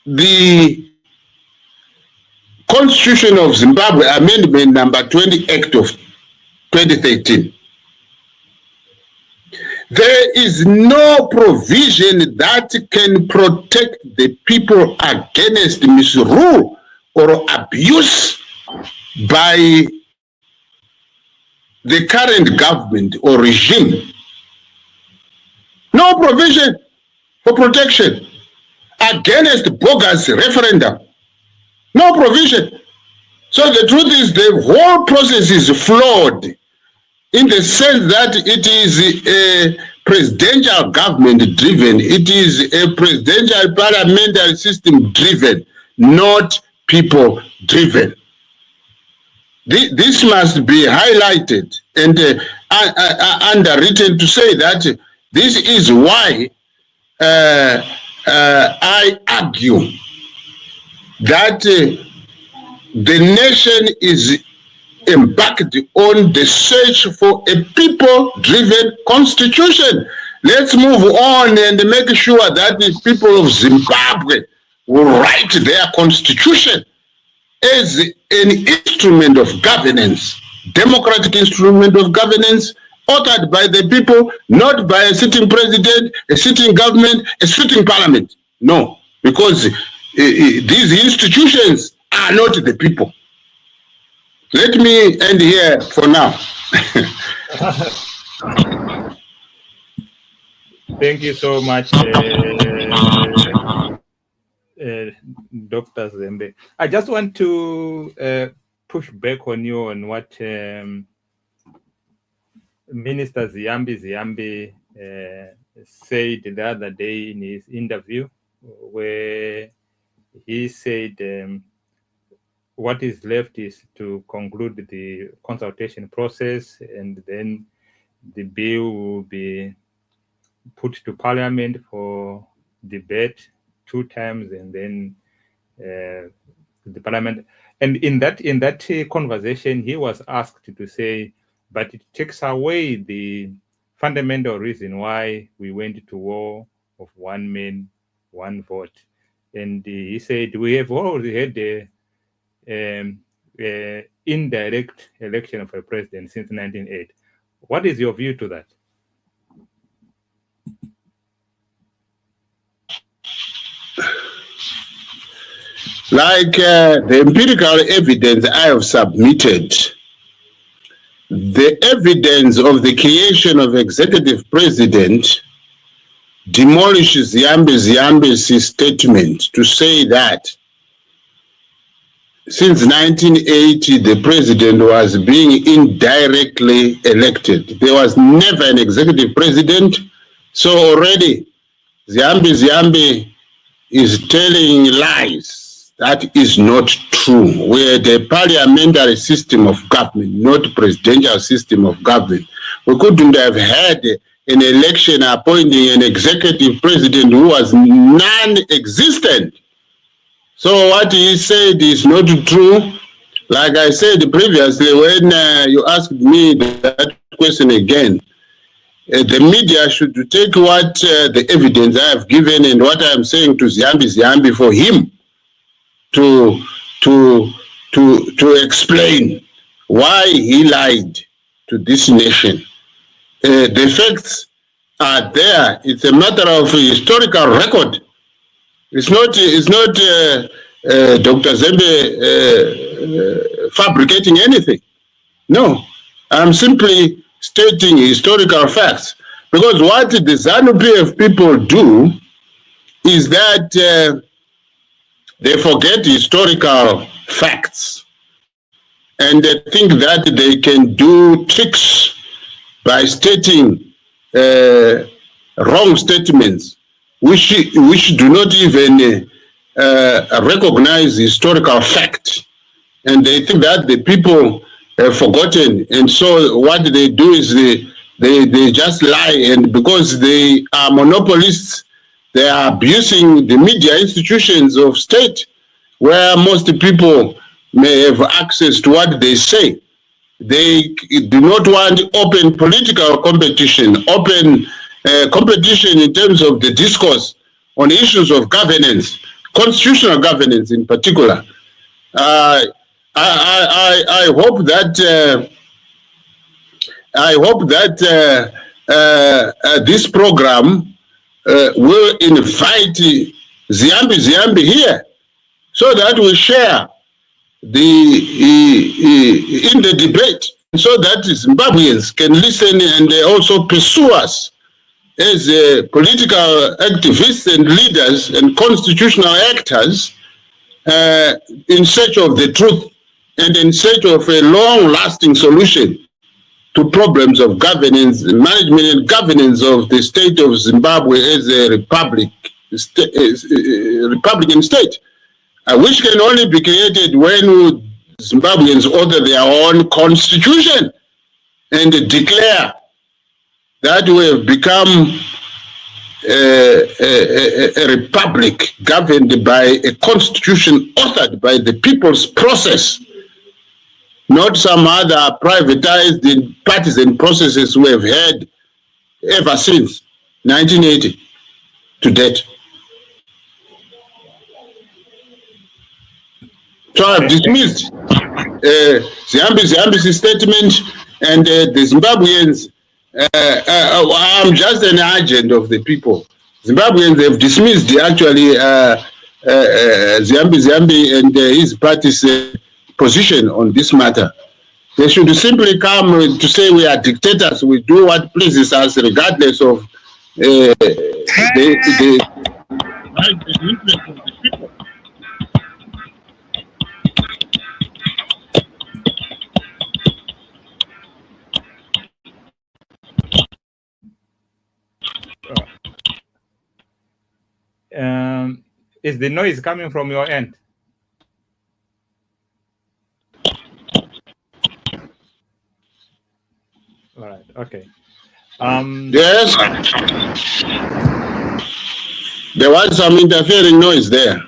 the Constitution of Zimbabwe, Amendment number 20 Act of 2013, there is no provision that can protect the people against misrule or abuse by the current government or regime. No provision for protection against bogus referendum. No provision. So the truth is the whole process is flawed in the sense that it is a presidential government driven. It is a presidential parliamentary system driven, not people driven. This must be highlighted and underwritten to say that this is why I argue that the nation is embarked on the search for a people-driven constitution. Let's move on and make sure that the people of Zimbabwe will write their constitution as an instrument of governance, democratic instrument of governance, authored by the people, not by a sitting president, a sitting government, a sitting parliament. No, because these institutions are not the people. Let me end here for now. Thank you so much, Dr. Zembe. I just want to push back on you on what Minister Ziyambi said the other day in his interview, where he said what is left is to conclude the consultation process, and then the bill will be put to Parliament for debate 2 times, and then the Parliament. And in that conversation, he was asked to say, but it takes away the fundamental reason why we went to war of 1 man, 1 vote. And he said, we have already had the indirect election of a president since 1980. What is your view to that? Like the empirical evidence I have submitted, the evidence of the creation of executive president demolishes Ziyambi's statement to say that since 1980, the president was being indirectly elected. There was never an executive president. So already Ziyambi is telling lies. That is not true. We had a parliamentary system of government, not presidential system of government. We couldn't have had an election appointing an executive president who was non-existent. So what he said is not true. Like I said previously, when you asked me that question again, the media should take what the evidence I have given and what I am saying to Ziambi for him to explain why he lied to this nation. The facts are there. It's a matter of historical record. It's not Dr. Zembe fabricating anything. No, I'm simply stating historical facts. Because what the ZANU-PF people do is that they forget historical facts and they think that they can do tricks by stating wrong statements which do not even recognize historical fact. And they think that the people have forgotten. And so what they do is they just lie. And because they are monopolists, they are abusing the media institutions of state where most people may have access to what they say. They do not want open political competition, open competition in terms of the discourse on issues of governance, constitutional governance in particular. I hope that this program will invite Ziambi here so that we share in the debate, so that Zimbabweans can listen and also pursue us as political activists and leaders and constitutional actors in search of the truth and in search of a long-lasting solution to problems of governance, management and governance of the state of Zimbabwe as a Republican state, which can only be created when Zimbabweans author their own constitution and declare that we have become a republic governed by a constitution authored by the people's process, not some other privatized partisan processes we have had ever since 1980 to date. So I've dismissed Ziambi's statement, and the Zimbabweans, I'm just an agent of the people. Zimbabweans have dismissed actually Ziambi and his party's position on this matter. They should simply come to say we are dictators, we do what pleases us regardless of the interest of the people. Is the noise coming from your end? All right, okay. Yes. There was some interfering noise there.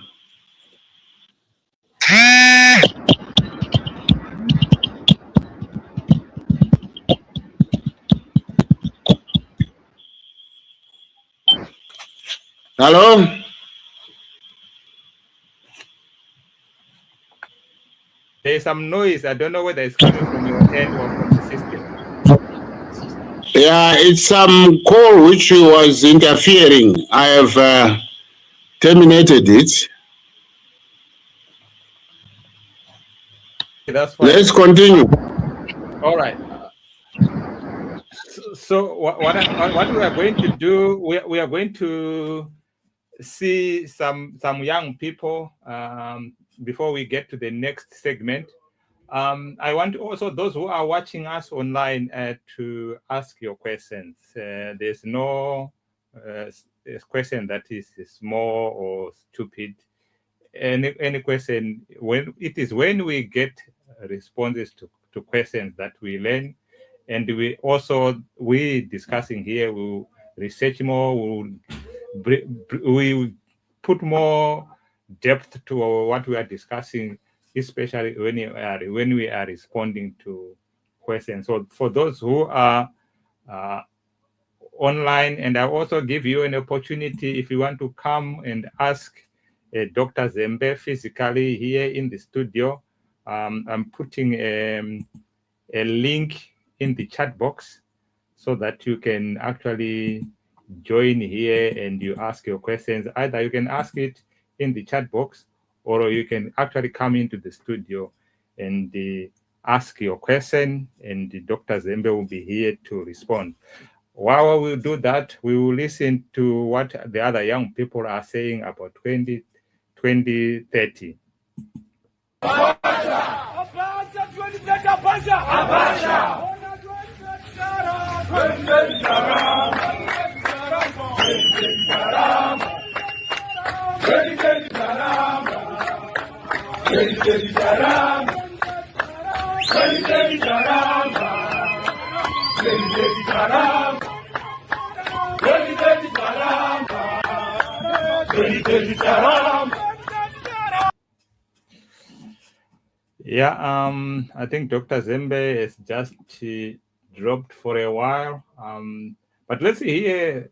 Hello? There's some noise. I don't know whether it's coming from your end or from the system. Yeah, it's some call which was interfering. I have terminated it. That's fine. Let's continue. All right. So what we are going to do, we are going to see some young people before we get to the next segment. I want also those who are watching us online to ask your questions. There's no question that is small or stupid. any question, when we get responses to questions that we learn, and we discussing here, we'll research more, we put more depth to what we are discussing, especially when we are responding to questions. So for those who are online, and I also give you an opportunity if you want to come and ask Dr. Zembe physically here in the studio. I'm putting a link in the chat box so that you can actually join here and you ask your questions. Either you can ask it in the chat box, or you can actually come into the studio and ask your question, and Dr. Zembe will be here to respond. While we do that, we will listen to what the other young people are saying about 2030. Yeah, I think Dr. Zembe has just dropped for a while. But let's hear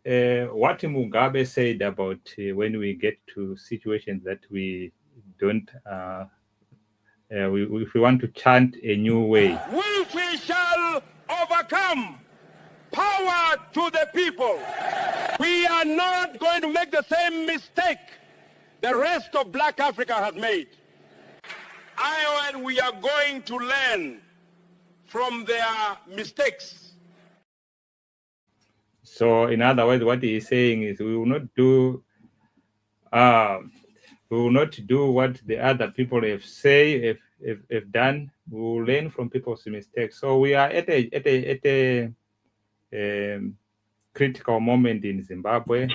what Mugabe said about when we get to situations that we don't, if we want to chant a new way. We shall overcome. Power to the people. We are not going to make the same mistake the rest of Black Africa has made. And we are going to learn from their mistakes. So, in other words, what he is saying is we will not do what the other people have done. We will learn from people's mistakes. So we are at a critical moment in Zimbabwe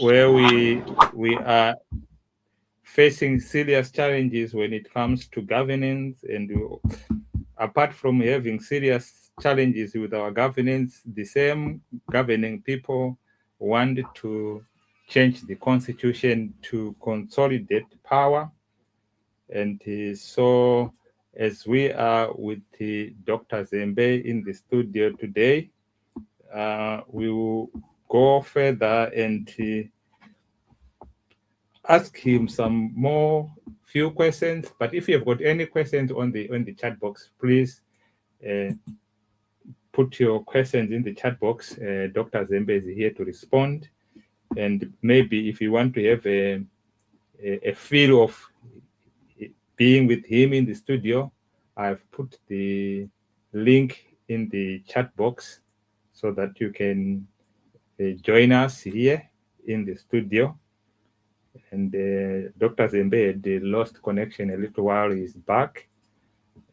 where we are facing serious challenges when it comes to governance, and apart from having serious challenges with our governance, the same governing people want to change the constitution to consolidate power. And so as we are with Dr. Zembe in the studio today, we will go further and ask him some few questions. But if you have got any questions on the chat box, please put your questions in the chat box. Dr. Zembe is here to respond. And maybe if you want to have a feel of being with him in the studio, I've put the link in the chat box so that you can join us here in the studio. And Dr. Zembe had lost connection a little while. He's back.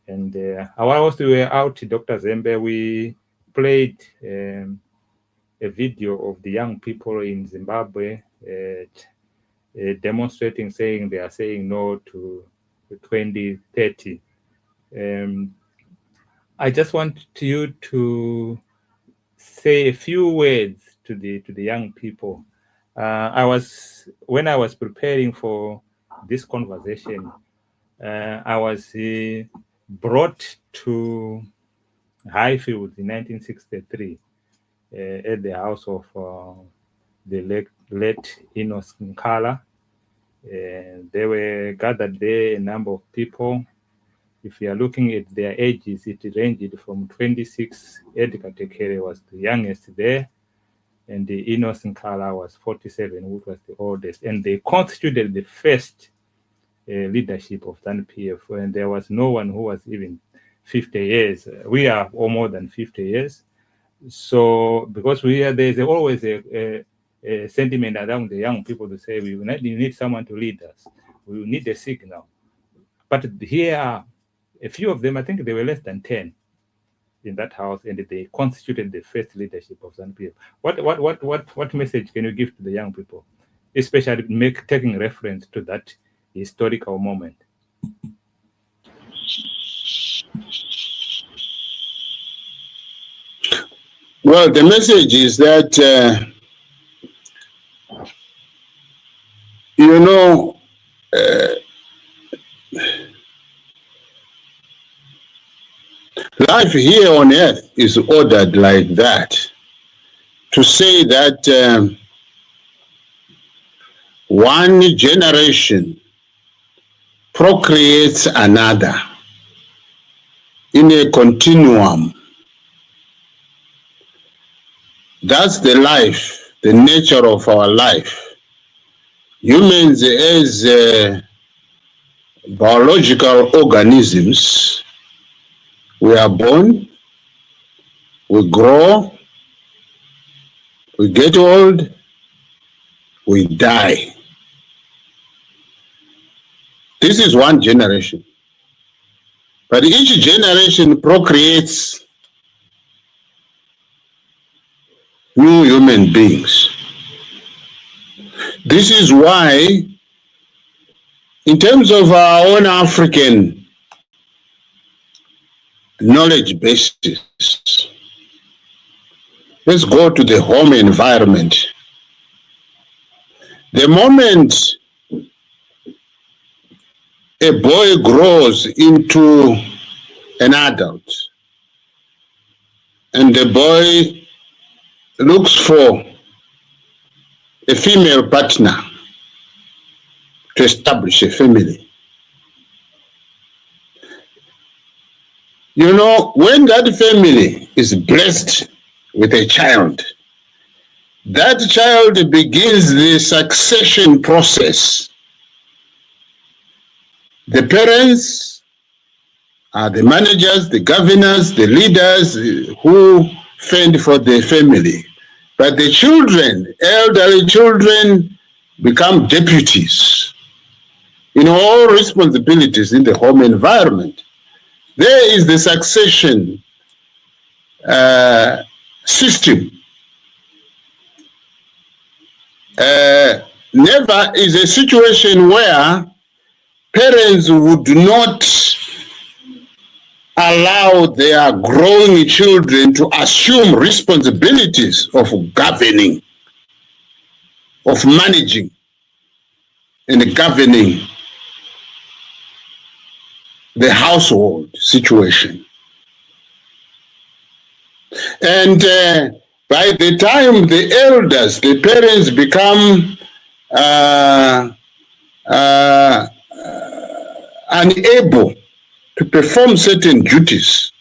And while we were out, Dr. Zembe, we played a video of the young people in Zimbabwe demonstrating, saying they are saying no to 2030. I just want you to say a few words to the young people. When I was preparing for this conversation, I was brought to Highfield in 1963 at the house of the late Enos Nkala. They were gathered there, a number of people. If you are looking at their ages, it ranged from 26. Edgar Tekere was the youngest there, and the Enos Nkala was 47, which was the oldest. And they constituted the first leadership of ZANU-PF, and there was no one who was even 50 years. We are all more than 50 years. So, because there's always a sentiment around the young people to say, we need someone to lead us. We need a signal. But here are a few of them. I think they were less than 10 in that house, and they constituted the first leadership of ZANU-PF. What message can you give to the young people? especially taking reference to that historical moment. Well, the message is that, life here on earth is ordered like that. To say that one generation procreates another in a continuum. That's the life, the nature of our life. Humans as biological organisms, we are born, we grow, we get old, we die. This is one generation. But each generation procreates new human beings. This is why, in terms of our own African knowledge basis, let's go to the home environment. The moment a boy grows into an adult and the boy looks for a female partner to establish a family, when that family is blessed with a child, that child begins the succession process. The parents are the managers, the governors, the leaders who fend for the family. But the children, elderly children, become deputies in all responsibilities in the home environment. There is the succession system. Never is a situation where parents would not allow their growing children to assume responsibilities of governing, of managing and governing the household situation. And by the time the elders, the parents become unable to perform certain duties,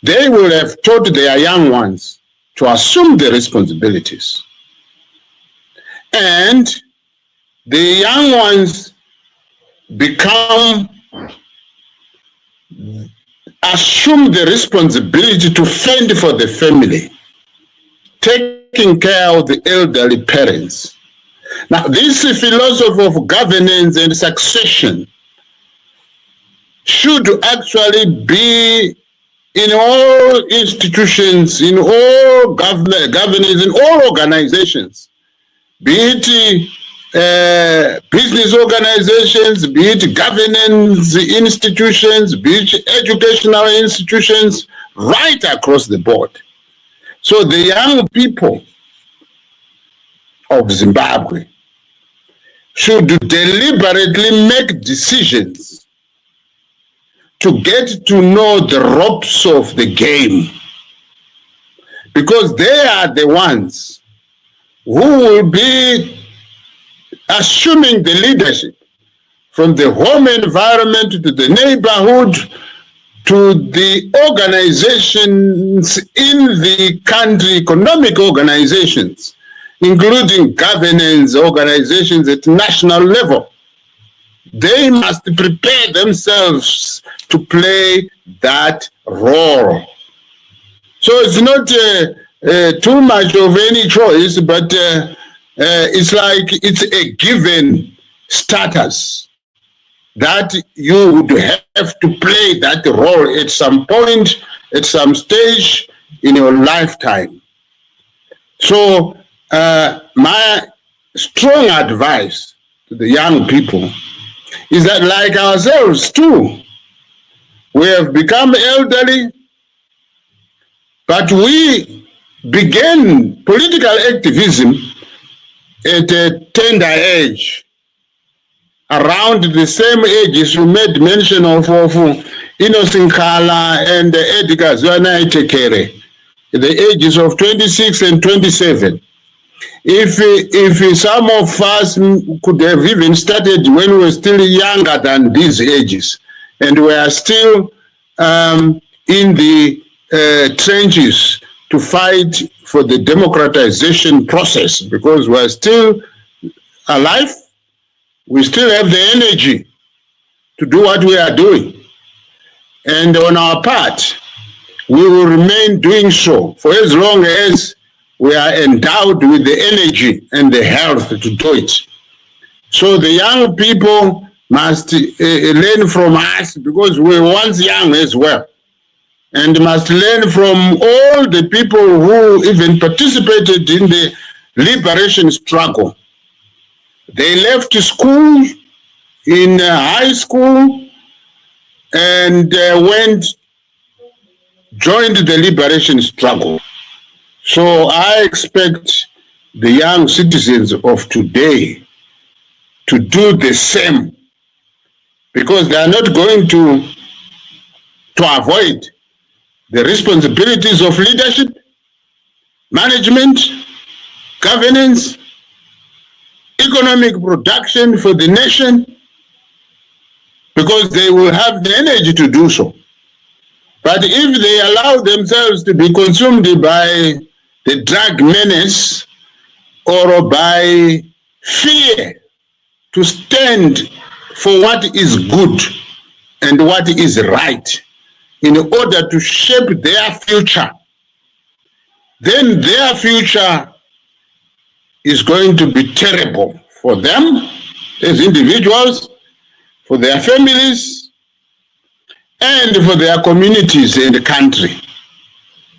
they will have taught their young ones to assume the responsibilities. And the young ones assume the responsibility to fend for the family, taking care of the elderly parents. Now, this philosophy of governance and succession should actually be in all institutions, in all governance, in all organizations, be it business organizations, be it governance institutions, be it educational institutions, right across the board. So the young people of Zimbabwe should deliberately make decisions to get to know the ropes of the game, because they are the ones who will be assuming the leadership from the home environment to the neighborhood to the organizations in the country, economic organizations, including governance organizations at national level. They must prepare themselves to play that role. So it's not too much of any choice, but it's like it's a given status that you would have to play that role at some point, at some stage in your lifetime. So my strong advice to the young people is that, like ourselves too, we have become elderly, but we began political activism at a tender age, around the same ages you made mention of Innocent Kala and Edgar Zwanaitekere, the ages of 26 and 27. If some of us could have even started when we were still younger than these ages, and we are still in the trenches to fight for the democratization process, because we are still alive, we still have the energy to do what we are doing. And on our part, we will remain doing so for as long as we are endowed with the energy and the health to do it. So the young people must learn from us, because we were once young as well, and must learn from all the people who even participated in the liberation struggle. They left school in high school and joined the liberation struggle. So I expect the young citizens of today to do the same, because they are not going to avoid the responsibilities of leadership, management, governance, economic production for the nation, because they will have the energy to do so. But if they allow themselves to be consumed by the drug menace or by fear to stand for what is good and what is right in order to shape their future, then their future is going to be terrible for them as individuals, for their families, and for their communities in the country.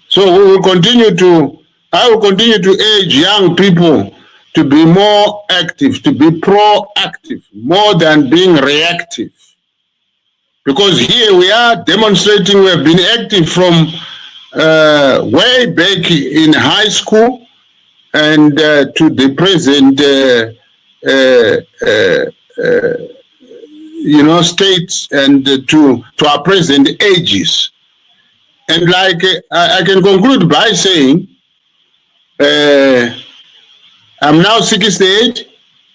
So I will continue to urge young people to be more active, to be proactive, more than being reactive. Because here we are demonstrating, we have been active from way back in high school and to the present states and to our present ages. And like I can conclude by saying, I'm now 68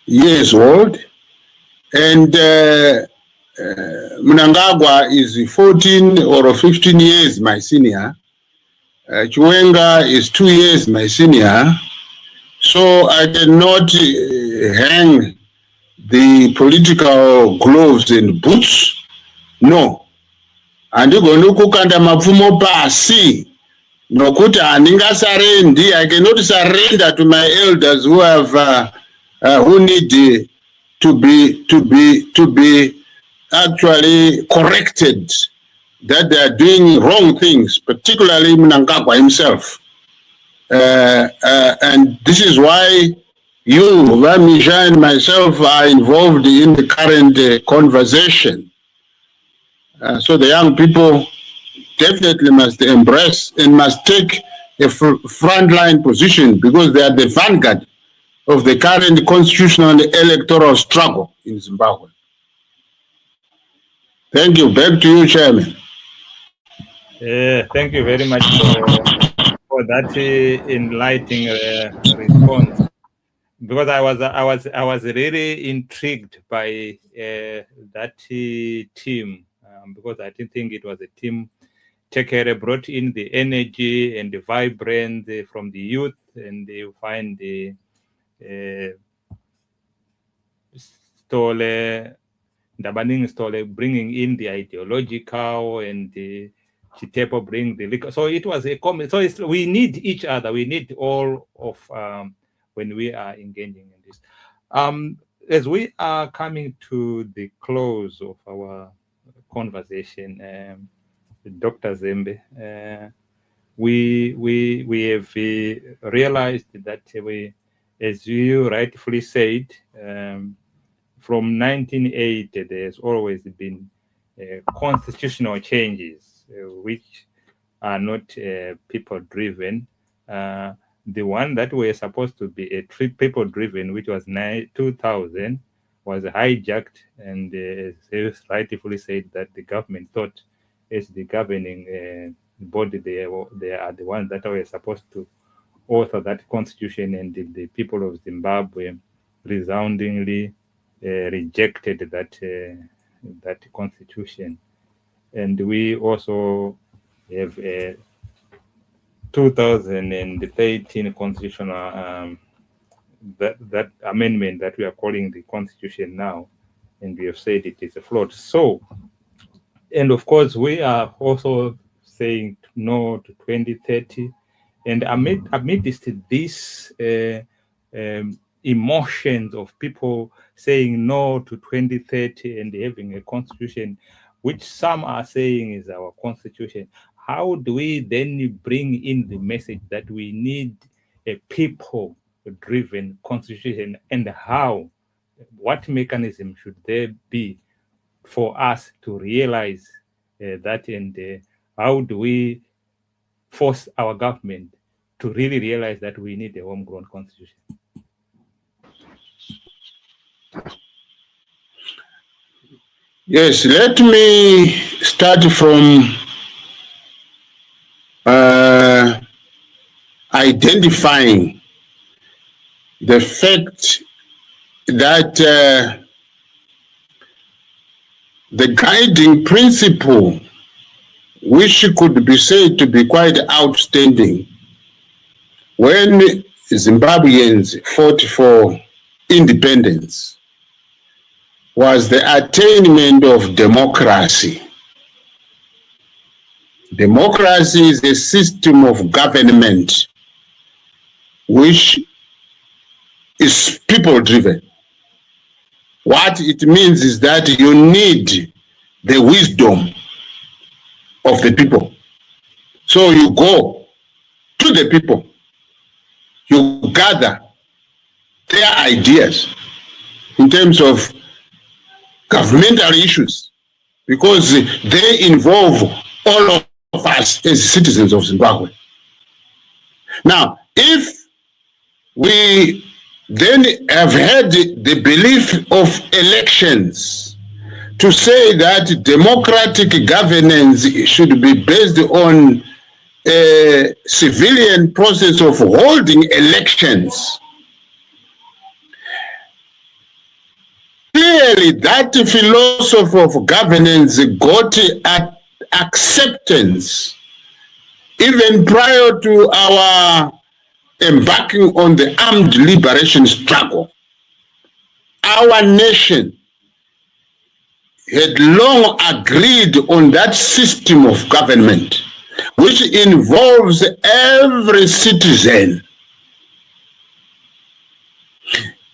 years old, and Mnangagwa is 14 or 15 years my senior. Chiwenga is 2 years my senior. So I cannot hang the political gloves and boots. No. Andigona kukanda mapfumo pasi. Nokuti handingasarendi. I cannot surrender to my elders who have who need to be actually corrected, that they are doing wrong things, particularly Mnangagwa himself. And this is why you, Vamisha, and myself are involved in the current conversation. So the young people definitely must embrace and must take a frontline position, because they are the vanguard of the current constitutional and electoral struggle in Zimbabwe. Thank you. Back to you, Chairman. Thank you very much for that enlightening response. Because I was really intrigued by that team, because I didn't think it was a team. Tekere brought in the energy and the vibrance from the youth, and you find the Ndabaning Stole bringing in the ideological, and the Chitepo bring the liquor. So it was a common. So we need each other. We need all of when we are engaging in this. As we are coming to the close of our conversation, Dr. Zembe, we have realized that as you rightfully said, from 1980, there's always been constitutional changes which are not people-driven. The one that were supposed to be people-driven, which was 2000, was hijacked, and as rightfully said, that the government thought as the governing body, they are the ones that were supposed to author that constitution, and the people of Zimbabwe resoundingly rejected that constitution. And we also have a 2013 constitutional that amendment that we are calling the constitution now, and we have said it is a flawed. So, and of course, we are also saying no to 2030. And amidst this emotions of people saying no to 2030 and having a constitution, which some are saying is our constitution, how do we then bring in the message that we need a people-driven constitution, and how, what mechanism should there be for us to realize that, and how do we force our government to really realize that we need a homegrown constitution? Yes, let me start from identifying the fact that the guiding principle, which could be said to be quite outstanding when Zimbabweans fought for independence, was the attainment of democracy. Democracy is a system of government which is people-driven. What it means is that you need the wisdom of the people. So you go to the people, you gather their ideas in terms of governmental issues, because they involve all of us as citizens of Zimbabwe. Now, if we then have had the belief of elections to say that democratic governance should be based on a civilian process of holding elections, clearly that philosophy of governance got acceptance even prior to our embarking on the armed liberation struggle. Our nation had long agreed on that system of government, which involves every citizen.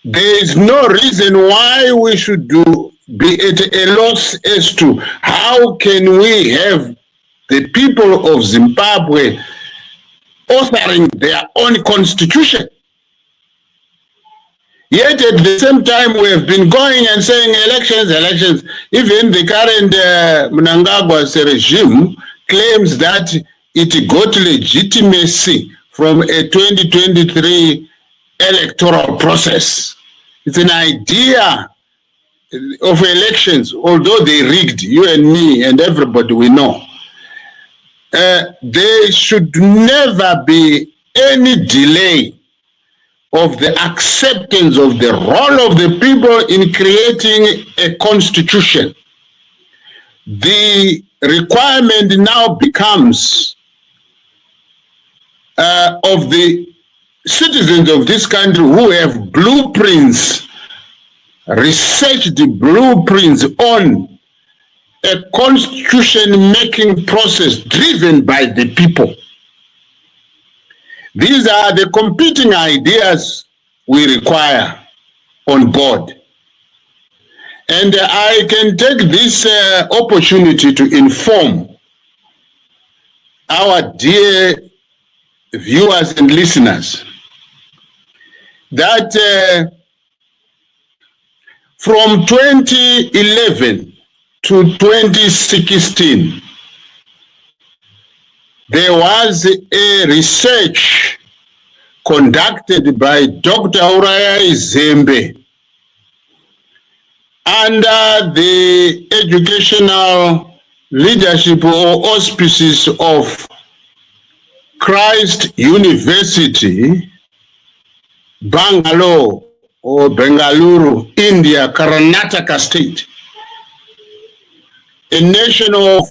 There is no reason why we should be at a loss as to how can we have the people of Zimbabwe authoring their own constitution. Yet at the same time, we have been going and saying elections, elections. Even the current Mnangagwa's regime claims that it got legitimacy from a 2023 electoral process. It's an idea of elections, although they rigged, you and me and everybody we know. There should never be any delay of the acceptance of the role of the people in creating a constitution. The requirement now becomes of the citizens of this country who have blueprints, researched the blueprints on a constitution-making process driven by the people. These are the competing ideas we require on board. And I can take this opportunity to inform our dear viewers and listeners that from 2011 to 2016, there was a research conducted by Dr. Uriah Zembe under the educational leadership or auspices of Christ University, Bangalore or Bengaluru, India, Karnataka state, a nation of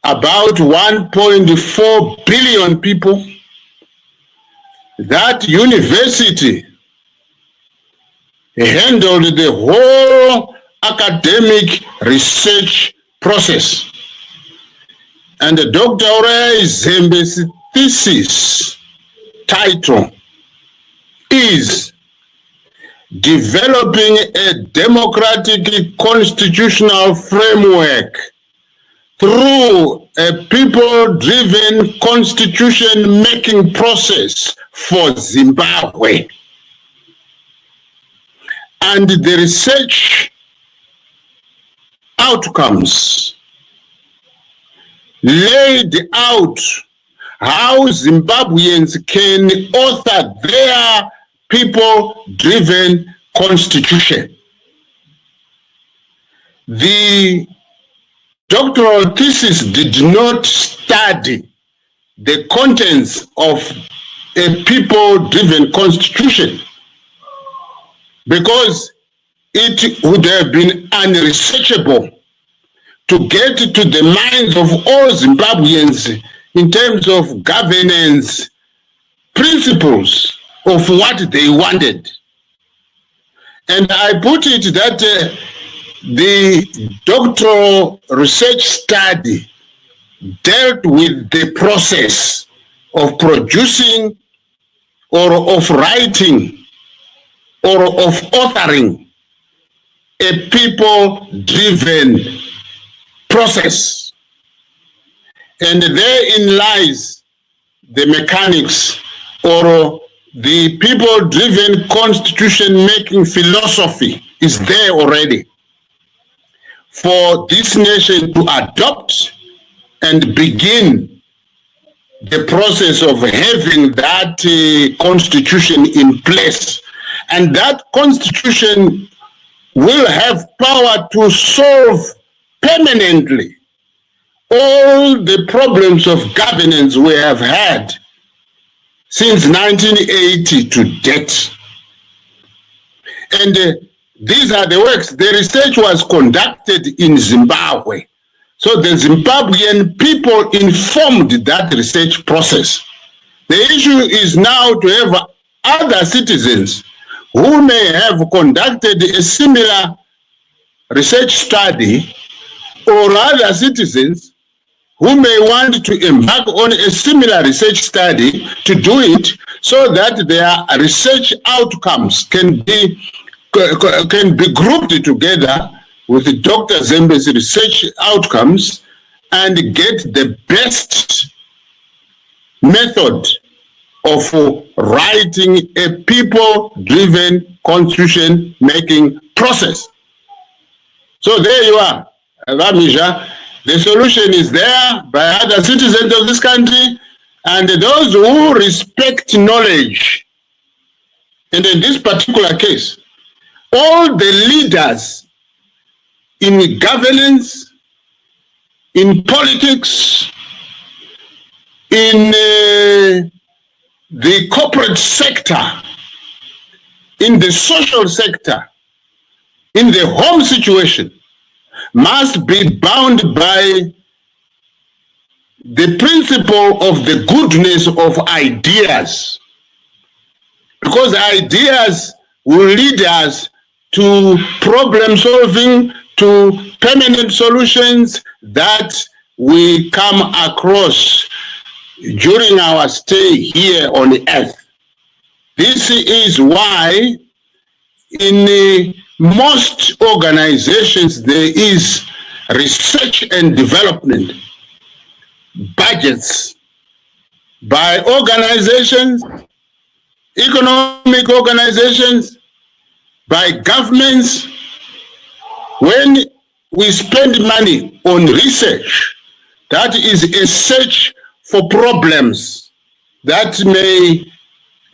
about 1.4 billion people. That university handled the whole academic research process. And Dr. Uriah Zembe's thesis title is Developing a Democratic Constitutional Framework through a people-driven constitution-making process for Zimbabwe. And the research outcomes laid out how Zimbabweans can author their people-driven constitution. The doctoral thesis did not study the contents of a people-driven constitution because it would have been unresearchable to get to the minds of all Zimbabweans in terms of governance principles of what they wanted. And I put it that the doctoral research study dealt with the process of producing or of writing or of authoring a people-driven process. And therein lies the mechanics or the people-driven constitution-making philosophy is there already for this nation to adopt and begin the process of having that constitution in place. And that constitution will have power to solve permanently all the problems of governance we have had since 1980 to date. And these are the works. The research was conducted in Zimbabwe. So the Zimbabwean people informed that research process. The issue is now to have other citizens who may have conducted a similar research study or other citizens who may want to embark on a similar research study to do it so that their research outcomes can be grouped together with Dr. Zembe's research outcomes and get the best method of writing a people-driven constitution-making process. So there you are, Ramisha. The solution is there by other citizens of this country and those who respect knowledge. And in this particular case, all the leaders in governance, in politics, in the corporate sector, in the social sector, in the home situation, must be bound by the principle of the goodness of ideas. Because ideas will lead us to problem solving, to permanent solutions that we come across during our stay here on the earth. This is why in most organizations there is research and development budgets by organizations economic organizations, by governments. When we spend money on research, that is a search for problems that may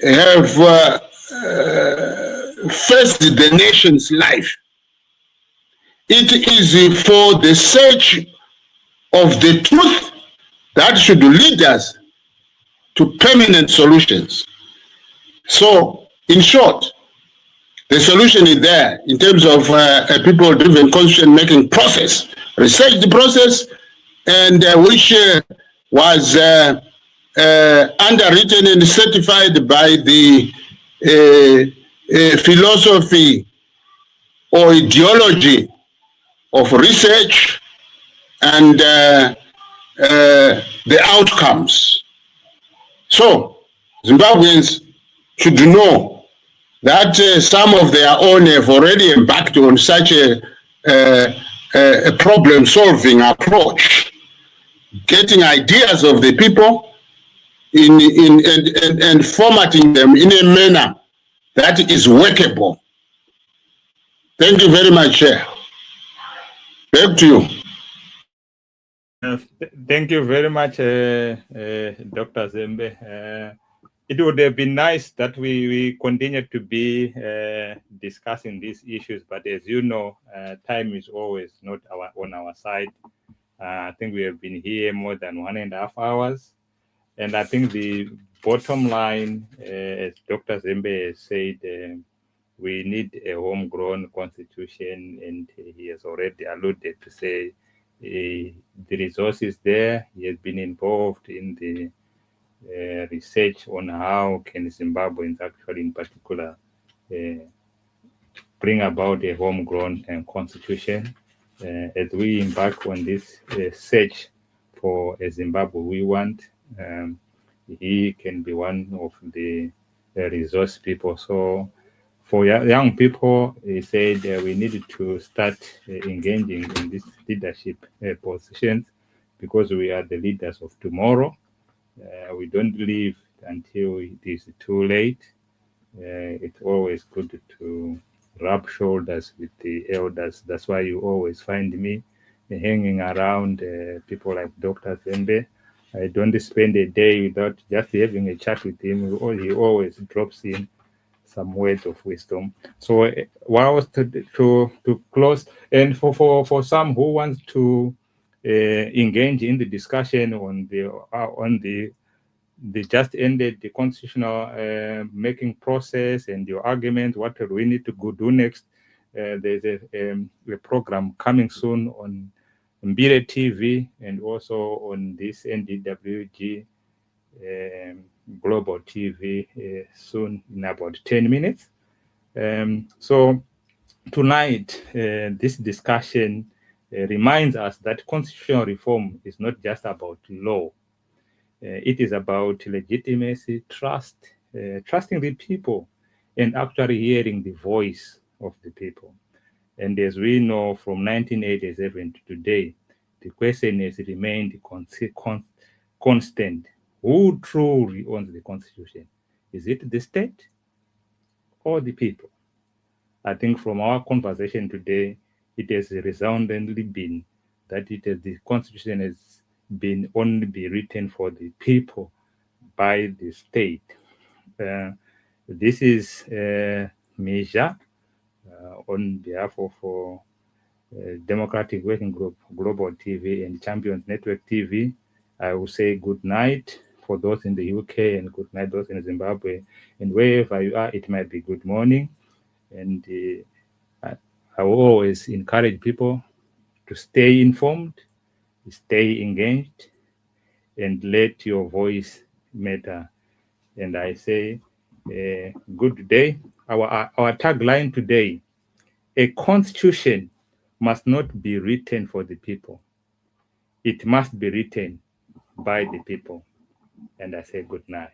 have faced the nation's life. It is for the search of the truth that should lead us to permanent solutions. So, in short, the solution is there in terms of a people-driven constitution-making process, research process, and which was underwritten and certified by the philosophy or ideology of research and the outcomes. So, Zimbabweans should know that some of their own have already embarked on such a problem-solving approach, getting ideas of the people and formatting them in a manner that is workable. Thank you very much, Chair. Back to you. Thank you very much, Dr. Zembe. It would have been nice that we continued to be discussing these issues, but as you know, time is always not on our side. I think we have been here more than 1.5 hours, and I think the bottom line, as Dr. Zembe has said, we need a homegrown constitution, and he has already alluded to say the resources there. He has been involved in the research on how can Zimbabweans actually, in particular, bring about a homegrown constitution. As we embark on this search for a Zimbabwe we want, he can be one of the resource people. So for young people, he said we needed to start engaging in these leadership positions because we are the leaders of tomorrow. We don't leave until it is too late. It's always good to rub shoulders with the elders. That's why you always find me hanging around people like Dr. Zembe. I don't spend a day without just having a chat with him. He always drops in some words of wisdom. So whilst to close, and for some who want to engage in the discussion on the just ended the constitutional making process and your argument, what do we need to do next? There's a program coming soon on Mbire TV and also on this NDWG Global TV soon in about 10 minutes. So tonight, this discussion reminds us that constitutional reform is not just about law. It is about legitimacy, trust, trusting the people, and actually hearing the voice of the people. And as we know, from 1987 to today, the question has remained constant. Who truly owns the Constitution? Is it the state or the people? I think from our conversation today, it has resoundingly been that the Constitution has been only be written for the people by the state. This is Misha on behalf of Democratic Working Group, Global TV, and Champions Network TV. I will say good night for those in the UK and good night those in Zimbabwe. And wherever you are, it might be good morning. And I will always encourage people to stay informed, stay engaged, and let your voice matter. And I say, good day. Our tagline today, a constitution must not be written for the people. It must be written by the people. And I say good night.